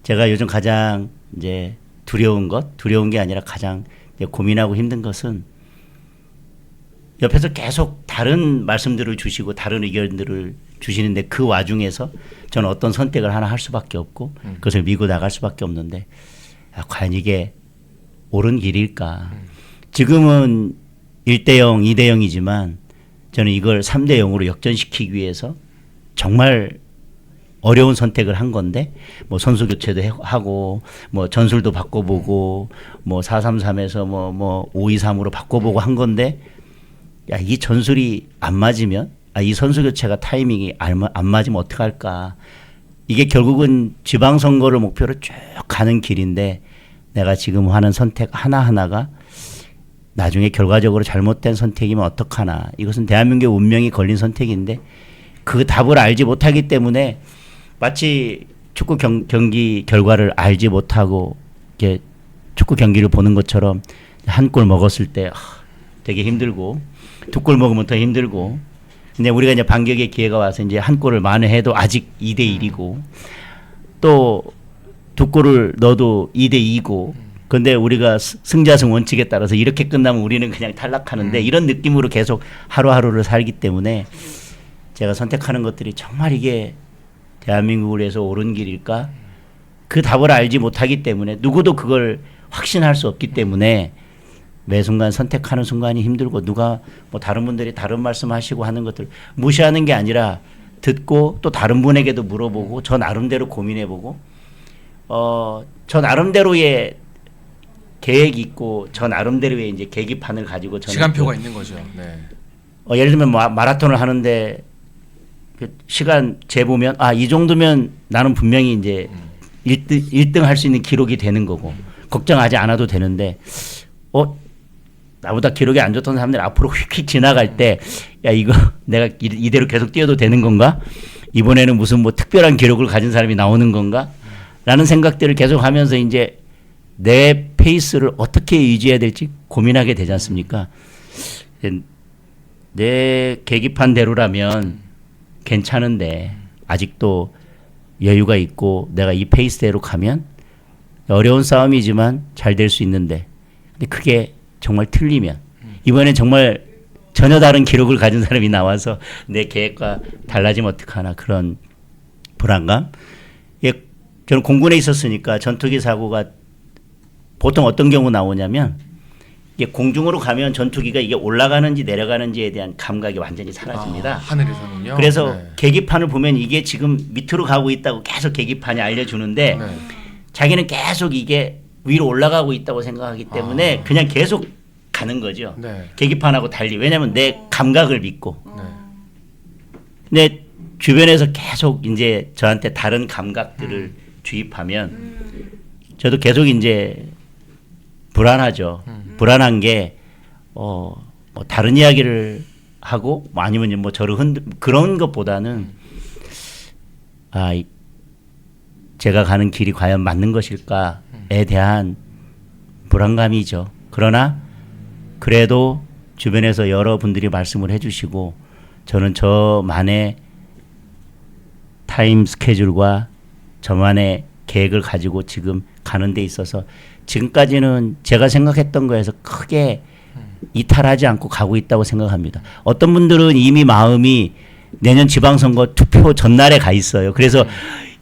제가 요즘 가장 이제 두려운 게 아니라 가장 고민하고 힘든 것은 옆에서 계속 다른 말씀들을 주시고 다른 의견들을 주시는데 그 와중에서 저는 어떤 선택을 하나 할 수밖에 없고 그것을 밀고 나갈 수밖에 없는데 과연 이게 옳은 길일까. 지금은 1대0, 2대0이지만 저는 이걸 3대0으로 역전시키기 위해서 정말 어려운 선택을 한 건데 뭐 선수 교체도 하고 뭐 전술도 바꿔보고 뭐 4-3-3에서 뭐 5-2-3으로 바꿔보고 한 건데 야, 이 전술이 안 맞으면 이 선수 교체가 타이밍이 안 맞으면 어떡할까. 이게 결국은 지방선거를 목표로 쭉 가는 길인데 내가 지금 하는 선택 하나하나가 나중에 결과적으로 잘못된 선택이면 어떡하나. 이것은 대한민국의 운명이 걸린 선택인데 그 답을 알지 못하기 때문에 마치 축구 경기 결과를 알지 못하고 이렇게 축구 경기를 보는 것처럼 한 골 먹었을 때 되게 힘들고 두 골 먹으면 더 힘들고 근데 우리가 이제 반격의 기회가 와서 이제 한 골을 만회해도 아직 2대1이고 또 두 골을 넣어도 2대2고 근데 우리가 승자승 원칙에 따라서 이렇게 끝나면 우리는 그냥 탈락하는데 이런 느낌으로 계속 하루하루를 살기 때문에 제가 선택하는 것들이 정말 이게 대한민국을 위해서 옳은 길일까? 그 답을 알지 못하기 때문에 누구도 그걸 확신할 수 없기 때문에 매 순간 선택하는 순간이 힘들고 누가 뭐 다른 분들이 다른 말씀하시고 하는 것들 무시하는 게 아니라 듣고 또 다른 분에게도 물어보고 저 나름대로 고민해보고 저 나름대로의 계획이 있고 저 나름대로의 이제 계기판을 가지고 저는 시간표가 있는 거죠. 네. 예를 들면 마라톤을 하는데 그 시간 재보면 이 정도면 나는 분명히 이제 1등 할 수 있는 기록이 되는 거고 걱정하지 않아도 되는데 나보다 기록이 안 좋던 사람들이 앞으로 휙휙 지나갈 때 야 이거 내가 이대로 계속 뛰어도 되는 건가? 이번에는 무슨 뭐 특별한 기록을 가진 사람이 나오는 건가? 라는 생각들을 계속 하면서 이제 내 페이스를 어떻게 유지해야 될지 고민하게 되지 않습니까? 내 계기판대로라면 괜찮은데 아직도 여유가 있고 내가 이 페이스대로 가면 어려운 싸움이지만 잘 될 수 있는데 근데 그게 정말 틀리면 이번엔 정말 전혀 다른 기록을 가진 사람이 나와서 내 계획과 달라지면 어떡하나 그런 불안감. 예, 저는 공군에 있었으니까 전투기 사고가 보통 어떤 경우 나오냐면 이게 공중으로 가면 전투기가 이게 올라가는지 내려가는지에 대한 감각이 완전히 사라집니다. 하늘에서는요. 그래서 네. 계기판을 보면 이게 지금 밑으로 가고 있다고 계속 계기판이 알려주는데 네. 자기는 계속 이게 위로 올라가고 있다고 생각하기 때문에 그냥 계속 가는 거죠. 네. 계기판하고 달리. 왜냐하면 내 감각을 믿고. 네. 근데 주변에서 계속 이제 저한테 다른 감각들을 주입하면 저도 계속 이제 불안하죠. 불안한 게 뭐 다른 이야기를 하고 뭐 아니면 뭐 저를 그런 것보다는 제가 가는 길이 과연 맞는 것일까에 대한 불안감이죠. 그러나 그래도 주변에서 여러분들이 말씀을 해주시고 저는 저만의 타임 스케줄과 저만의 계획을 가지고 지금 가는 데 있어서 지금까지는 제가 생각했던 거에서 크게 이탈하지 않고 가고 있다고 생각합니다. 어떤 분들은 이미 마음이 내년 지방선거 투표 전날에 가 있어요. 그래서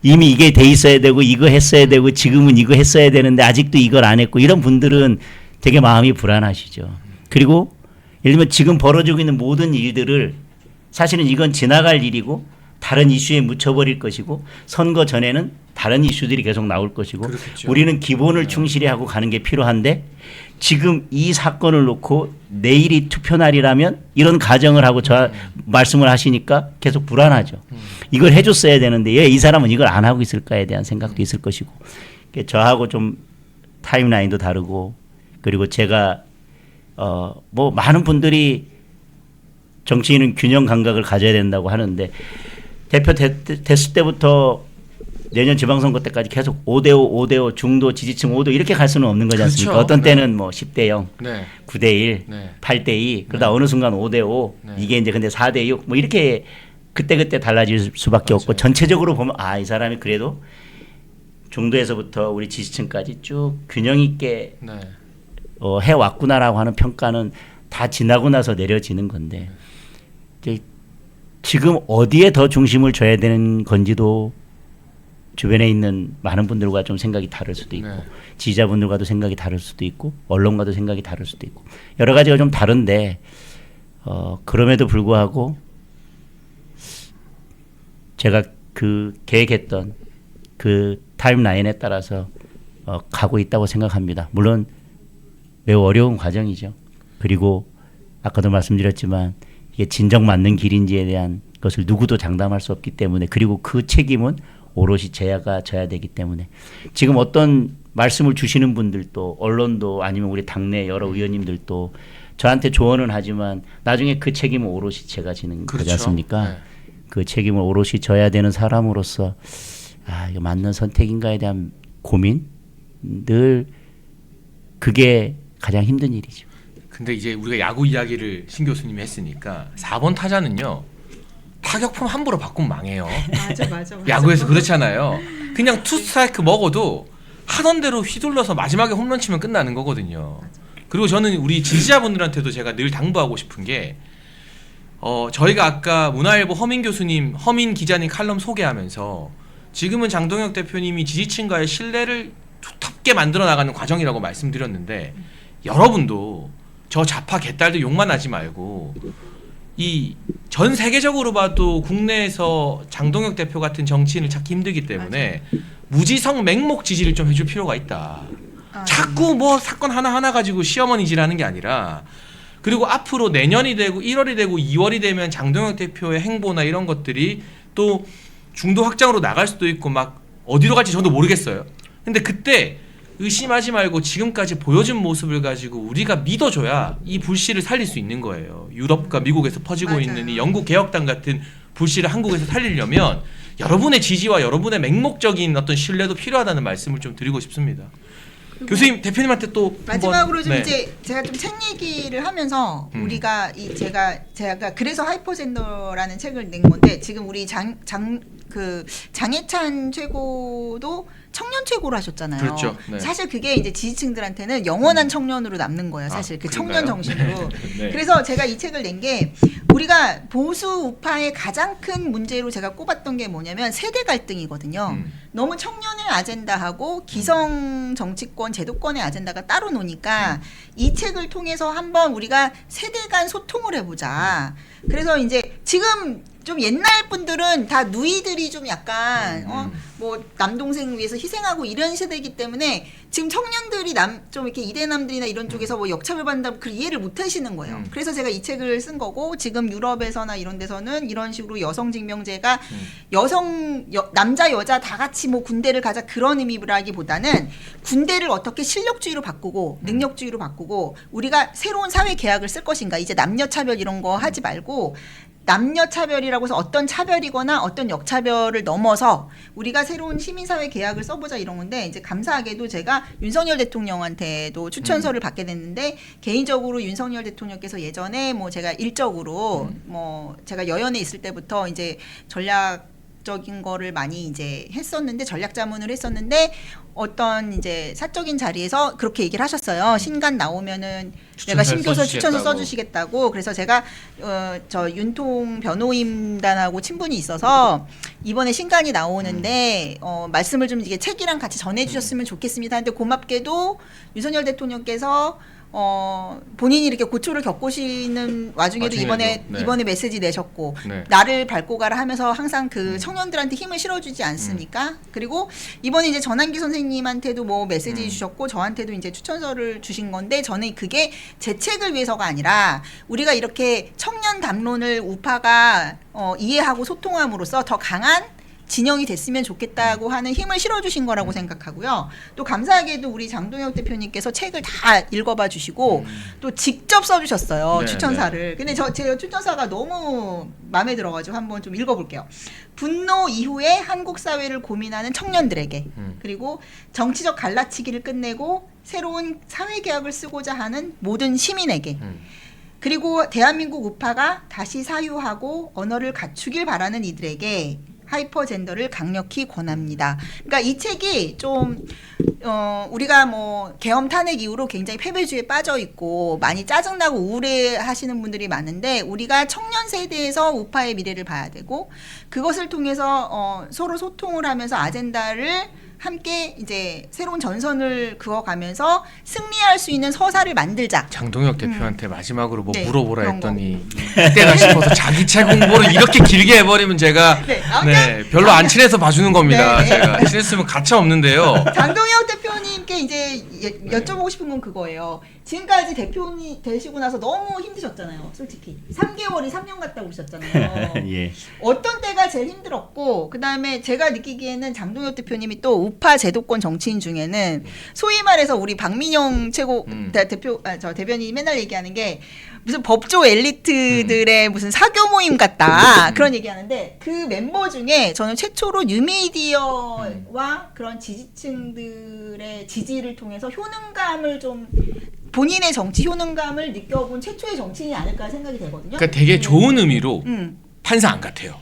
이미 이게 돼 있어야 되고 이거 했어야 되고 지금은 이거 했어야 되는데 아직도 이걸 안 했고 이런 분들은 되게 마음이 불안하시죠. 그리고 예를 들면 지금 벌어지고 있는 모든 일들을 사실은 이건 지나갈 일이고 다른 이슈에 묻혀버릴 것이고 선거 전에는 다른 이슈들이 계속 나올 것이고 그렇겠죠. 우리는 기본을 충실히 하고 가는 게 필요한데 지금 이 사건을 놓고 내일이 투표날이라면 이런 가정을 하고 저 말씀을 하시니까 계속 불안하죠. 이걸 해줬어야 되는데 왜 이 사람은 이걸 안 하고 있을까에 대한 생각도 있을 것이고 저하고 좀 타임라인도 다르고 그리고 제가 뭐 많은 분들이 정치인은 균형 감각을 가져야 된다고 하는데 대표 됐을 때부터 내년 지방선거 때까지 계속 5대5, 5대5 중도 지지층 5도 이렇게 갈 수는 없는 거지 않습니까? 그렇죠. 어떤 때는 뭐 10대 0, 네. 9대 1, 네. 8대 2 그러다 어느 순간 5대 5 네. 이게 이제 근데 4대 6 뭐 이렇게 그때그때 달라질 수밖에 없고 전체적으로 보면 이 사람이 그래도 중도에서부터 우리 지지층까지 쭉 균형 있게 네. 해왔구나라고 하는 평가는 다 지나고 나서 내려지는 건데 이제 지금 어디에 더 중심을 줘야 되는 건지도 주변에 있는 많은 분들과 좀 생각이 다를 수도 있고 네. 지지자분들과도 생각이 다를 수도 있고 언론과도 생각이 다를 수도 있고 여러 가지가 좀 다른데 그럼에도 불구하고 제가 그 계획했던 그 타임라인에 따라서 가고 있다고 생각합니다. 물론 매우 어려운 과정이죠. 그리고 아까도 말씀드렸지만 이게 진정 맞는 길인지에 대한 것을 누구도 장담할 수 없기 때문에 그리고 그 책임은 오롯이 제가 져야 되기 때문에 지금 어떤 말씀을 주시는 분들도 언론도 아니면 우리 당내 여러 의원님들도 저한테 조언은 하지만 나중에 그 책임은 오롯이 제가 지는 그렇죠. 거지 않습니까? 네. 그 책임을 오롯이 져야 되는 사람으로서 이거 맞는 선택인가에 대한 고민 늘 그게 가장 힘든 일이죠. 근데 이제 우리가 야구 이야기를 신 교수님이 했으니까 4번 타자는요. 타격폼 함부로 바꾸면 망해요. 맞아. 야구에서 그렇잖아요. 그냥 투 스트라이크 먹어도 하던 대로 휘둘러서 마지막에 홈런 치면 끝나는 거거든요. 그리고 저는 우리 지지자분들한테도 제가 늘 당부하고 싶은 게 저희가 아까 문화일보 허민 기자님 칼럼 소개하면서 지금은 장동혁 대표님이 지지층과의 신뢰를 두텁게 만들어 나가는 과정이라고 말씀드렸는데 여러분도 저 좌파 개딸들 욕만 하지 말고 이 전 세계적으로 봐도 국내에서 장동혁 대표 같은 정치인을 찾기 힘들기 때문에 무지성 맹목 지지를 좀 해줄 필요가 있다. 자꾸 뭐 사건 하나하나 가지고 시어머니질하는 게 아니라 그리고 앞으로 내년이 되고 1월이 되고 2월이 되면 장동혁 대표의 행보나 이런 것들이 또 중도 확장으로 나갈 수도 있고 막 어디로 갈지 저도 모르겠어요. 근데 그때 의심하지 말고 지금까지 보여준 모습을 가지고 우리가 믿어줘야 이 불씨를 살릴 수 있는 거예요. 유럽과 미국에서 퍼지고 맞아요. 있는 이 영국 개혁당 같은 불씨를 한국에서 살리려면 여러분의 지지와 여러분의 맹목적인 어떤 신뢰도 필요하다는 말씀을 좀 드리고 싶습니다. 교수님 대표님한테 또 마지막으로 한번, 좀 네. 이제 제가 좀 책 얘기를 하면서 우리가 이 제가 그래서 하이퍼젠더라는 책을 낸 건데 지금 우리 장해찬 최고도 청년 최고로 하셨잖아요. 그렇죠. 네. 사실 그게 이제 지지층들한테는 영원한 청년으로 남는 거예요. 사실 그 청년 그런가요? 정신으로. 네. 그래서 제가 이 책을 낸 게 우리가 보수 우파의 가장 큰 문제로 제가 꼽았던 게 뭐냐면 세대 갈등이거든요. 너무 청년의 아젠다하고 기성 정치권 제도권의 아젠다가 따로 노니까 이 책을 통해서 한번 우리가 세대 간 소통을 해보자. 그래서 이제 지금 좀 옛날 분들은 다 누이들이 좀 약간 뭐 남동생 위해서 희생하고 이런 세대이기 때문에 지금 청년들이 좀 이렇게 이대남들이나 이런 쪽에서 뭐 역차별 받는다고 그 이해를 못 하시는 거예요. 그래서 제가 이 책을 쓴 거고 지금 유럽에서나 이런 데서는 이런 식으로 여성 징병제가 남자 여자 다 같이 뭐 군대를 가자 그런 의미라기보다는 군대를 어떻게 실력주의로 바꾸고 능력주의로 바꾸고 우리가 새로운 사회 계약을 쓸 것인가 이제 남녀차별 이런 거 하지 말고 남녀차별이라고 해서 어떤 차별이거나 어떤 역차별을 넘어서 우리가 새로운 시민사회 계약을 써보자 이런 건데 이제 감사하게도 제가 윤석열 대통령한테도 추천서를 받게 됐는데 개인적으로 윤석열 대통령께서 예전에 뭐 제가 일적으로 뭐 제가 여연에 있을 때부터 이제 전략적인 거를 많이 이제 했었는데 전략 자문을 했었는데 어떤 이제 사적인 자리에서 그렇게 얘기를 하셨어요. 신간 나오면은 내가 신교서 추천서 써주시겠다고. 그래서 제가 저 윤통 변호인단하고 친분이 있어서 이번에 신간이 나오는데 말씀을 좀 이게 책이랑 같이 전해주셨으면 좋겠습니다. 근데 고맙게도 윤석열 대통령께서 본인이 이렇게 고초를 겪으시는 와중에도 이번에 메시지 내셨고 네. 나를 밟고 가라 하면서 항상 그 청년들한테 힘을 실어주지 않습니까? 그리고 이번에 이제 전한기 선생님한테도 뭐 메시지 주셨고 저한테도 이제 추천서를 주신 건데 저는 그게 제 책을 위해서가 아니라 우리가 이렇게 청년 담론을 우파가 이해하고 소통함으로써 더 강한 진영이 됐으면 좋겠다고 하는 힘을 실어주신 거라고 생각하고요. 또 감사하게도 우리 장동혁 대표님께서 책을 다 읽어봐 주시고 또 직접 써주셨어요. 네, 추천사를. 근데 제 추천사가 너무 마음에 들어가지고 한번 좀 읽어볼게요. 분노 이후에 한국 사회를 고민하는 청년들에게 그리고 정치적 갈라치기를 끝내고 새로운 사회계약을 쓰고자 하는 모든 시민에게 그리고 대한민국 우파가 다시 사유하고 언어를 갖추길 바라는 이들에게 하이퍼젠더를 강력히 권합니다. 그러니까 이 책이 좀 우리가 뭐 계엄 탄핵 이후로 굉장히 패배주의에 빠져 있고 많이 짜증나고 우울해하시는 분들이 많은데 우리가 청년 세대에서 우파의 미래를 봐야 되고 그것을 통해서 서로 소통을 하면서 아젠다를 함께 이제 새로운 전선을 그어가면서 승리할 수 있는 서사를 만들자. 장동혁 대표한테 마지막으로 뭐 네, 물어보라 그런 했더니 이때가 싶어서 자기 책 홍보를 이렇게 길게 해버리면 제가 별로 안 친해서 봐주는 겁니다. 네. 제가 친했으면 가차 없는데요. 장동혁 대표님께 이제 여쭤보고 싶은 건 그거예요. 지금까지 대표님 되시고 나서 너무 힘드셨잖아요. 솔직히 3개월이 3년 같다고 그러셨잖아요. 예. 어떤 때가 제일 힘들었고 그다음에 제가 느끼기에는 장동혁 대표님이 또 우파 제도권 정치인 중에는 소위 말해서 우리 박민영 최고 대변인이 맨날 얘기하는 게 무슨 법조 엘리트들의 무슨 사교 모임 같다 그런 얘기하는데 그 멤버 중에 저는 최초로 뉴미디어와 그런 지지층들의 지지를 통해서 효능감을 좀 본인의 정치 효능감을 느껴본 최초의 정치인이 아닐까 생각이 되거든요. 그러니까 되게 좋은 의미로 판사 안 같아요.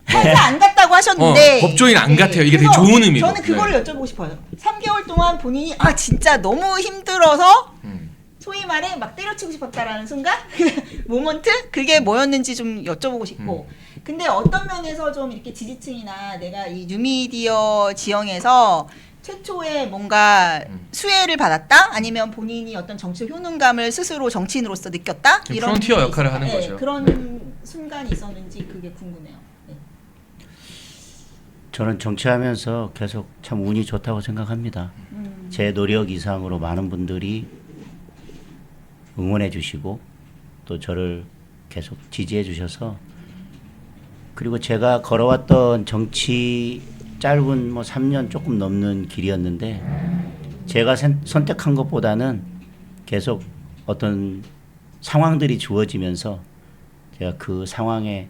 판사 안 같다고 하셨는데 법조인 안 같아요. 이게 되게 그래서 좋은 의미로. 저는 그거를 여쭤보고 싶어요. 3개월 동안 본인이 진짜 너무 힘들어서 소위 말해 막 때려치고 싶었다라는 순간 모먼트 그게 뭐였는지 좀 여쭤보고 싶고 근데 어떤 면에서 좀 이렇게 지지층이나 내가 이 뉴미디어 지형에서 최초의 뭔가 수혜를 받았다 아니면 본인이 어떤 정치 효능감을 스스로 정치인으로서 느꼈다 이런 프론티어 역할을 하는 네, 거죠. 그런 순간이 있었는지 그게 궁금해요. 네. 저는 정치하면서 계속 참 운이 좋다고 생각합니다. 제 노력 이상으로 많은 분들이 응원해 주시고 또 저를 계속 지지해 주셔서 그리고 제가 걸어왔던 정치 짧은 뭐 3년 조금 넘는 길이었는데 제가 선택한 것보다는 계속 어떤 상황들이 주어지면서 제가 그 상황에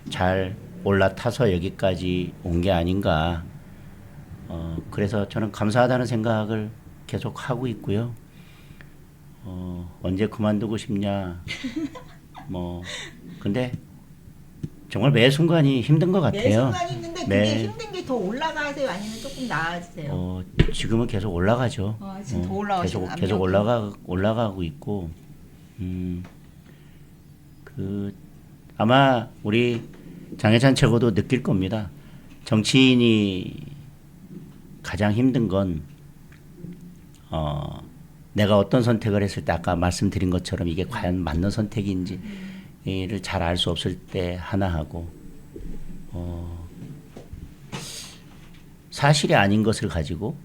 잘 올라타서 여기까지 온 게 아닌가. 그래서 저는 감사하다는 생각을 계속 하고 있고요. 언제 그만두고 싶냐. 근데 정말 매 순간이 힘든 것 같아요. 매 순간이 있는데 그게 매- 힘든 게 더 올라가세요? 아니면 조금 나아지세요? 지금은 계속 올라가죠. 지금 더 올라가시는 계속 압력이. 올라가고 있고, 아마 우리 장해찬 최고도 느낄 겁니다. 정치인이 가장 힘든 건 내가 어떤 선택을 했을 때 아까 말씀드린 것처럼 이게 과연 맞는 선택인지를 잘 알 수 없을 때 하나 하고 사실이 아닌 것을 가지고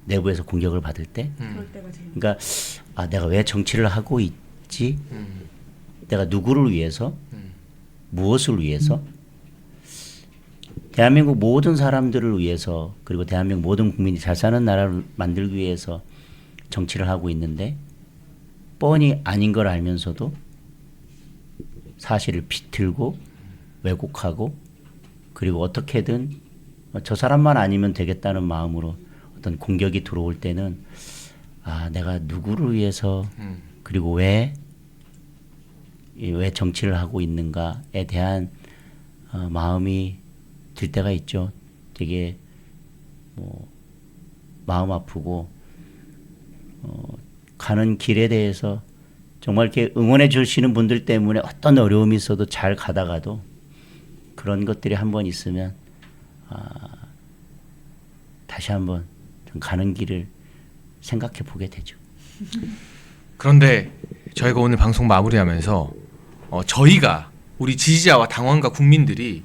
내부에서 공격을 받을 때 그럴 때가 제일 그러니까 내가 왜 정치를 하고 있지? 내가 누구를 위해서? 무엇을 위해서? 대한민국 모든 사람들을 위해서 그리고 대한민국 모든 국민이 잘 사는 나라를 만들기 위해서 정치를 하고 있는데 뻔히 아닌 걸 알면서도 사실을 비틀고 왜곡하고 그리고 어떻게든 저 사람만 아니면 되겠다는 마음으로 어떤 공격이 들어올 때는 내가 누구를 위해서 그리고 왜 정치를 하고 있는가에 대한 마음이 들 때가 있죠. 되게 마음 아프고 가는 길에 대해서 정말 이렇게 응원해 주시는 분들 때문에 어떤 어려움이 있어도 잘 가다가도 그런 것들이 한번 있으면 다시 한번 좀 가는 길을 생각해 보게 되죠. 그런데 저희가 오늘 방송 마무리하면서 저희가 우리 지지자와 당원과 국민들이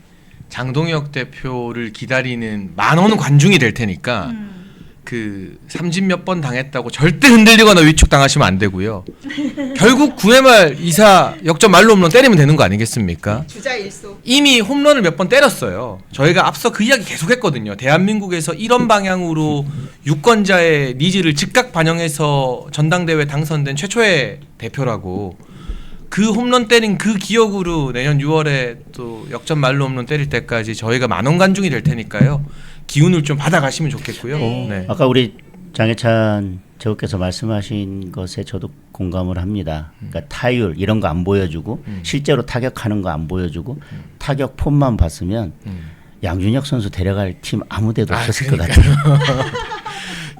장동혁 대표를 기다리는 많은 관중이 될 테니까 그 삼진 몇 번 당했다고 절대 흔들리거나 위축당하시면 안 되고요. 결국 9회 말 2사 역전 말로 홈런 때리면 되는 거 아니겠습니까? 주자 일소. 이미 홈런을 몇 번 때렸어요. 저희가 앞서 그 이야기 계속했거든요. 대한민국에서 이런 방향으로 유권자의 니즈를 즉각 반영해서 전당대회 당선된 최초의 대표라고. 그 홈런 때린 그 기억으로 내년 6월에 또 역전 말로 홈런 때릴 때까지 저희가 만원 관중이 될 테니까요. 기운을 좀 받아가시면 좋겠고요. 네. 아까 우리 장해찬 제국께서 말씀하신 것에 저도 공감을 합니다. 그러니까 타율 이런 거 안 보여주고 실제로 타격하는 거 안 보여주고 타격 폼만 봤으면 양준혁 선수 데려갈 팀 아무데도 없었을 것 같아요.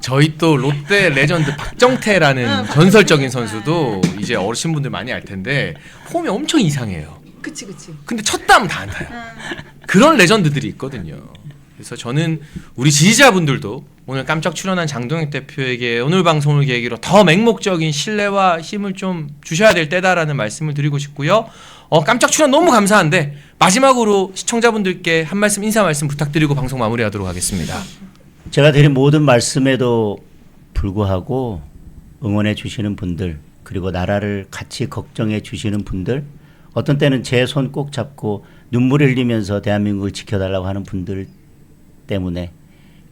저희 또 롯데 레전드 박정태라는 전설적인 선수도 이제 어르신분들 많이 알 텐데 폼이 엄청 이상해요. 그치. 근데 쳤다면 다 안타요. 그런 레전드들이 있거든요. 그래서 저는 우리 지지자분들도 오늘 깜짝 출연한 장동혁 대표에게 오늘 방송을 계기로 더 맹목적인 신뢰와 힘을 좀 주셔야 될 때다라는 말씀을 드리고 싶고요. 깜짝 출연 너무 감사한데 마지막으로 시청자분들께 한 말씀 인사 말씀 부탁드리고 방송 마무리하도록 하겠습니다. 제가 드린 모든 말씀에도 불구하고 응원해 주시는 분들 그리고 나라를 같이 걱정해 주시는 분들 어떤 때는 제 손 꼭 잡고 눈물 흘리면서 대한민국을 지켜달라고 하는 분들 때문에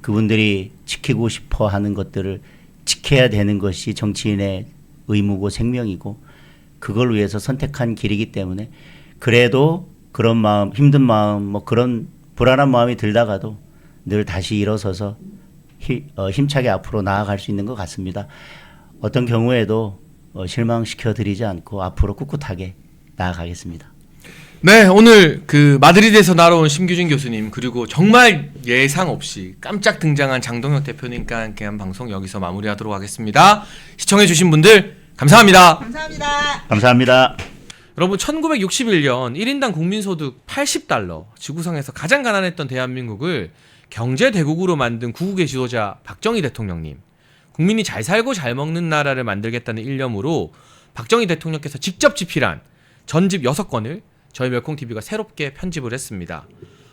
그분들이 지키고 싶어 하는 것들을 지켜야 되는 것이 정치인의 의무고 생명이고 그걸 위해서 선택한 길이기 때문에 그래도 그런 마음 힘든 마음 그런 불안한 마음이 들다가도 늘 다시 일어서서 힘차게 앞으로 나아갈 수 있는 것 같습니다. 어떤 경우에도 실망시켜 드리지 않고 앞으로 꿋꿋하게 나아가겠습니다. 네, 오늘 그 마드리드에서 날아온 심규진 교수님 그리고 정말 예상 없이 깜짝 등장한 장동혁 대표님과 함께한 방송 여기서 마무리하도록 하겠습니다. 시청해주신 분들 감사합니다. 감사합니다. 여러분 1961년 1인당 국민소득 80달러 지구상에서 가장 가난했던 대한민국을 경제대국으로 만든 구국의 지도자 박정희 대통령님 국민이 잘 살고 잘 먹는 나라를 만들겠다는 일념으로 박정희 대통령께서 직접 집필한 전집 6권을 저희 멸콩TV가 새롭게 편집을 했습니다.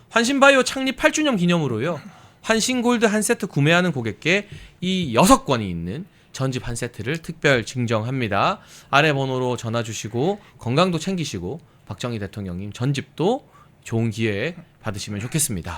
환신바이오 창립 8주년 기념으로요. 환신골드 한 세트 구매하는 고객께 이 6권이 있는 전집 한 세트를 특별 증정합니다. 아래 번호로 전화 주시고 건강도 챙기시고 박정희 대통령님 전집도 좋은 기회에 받으시면 좋겠습니다.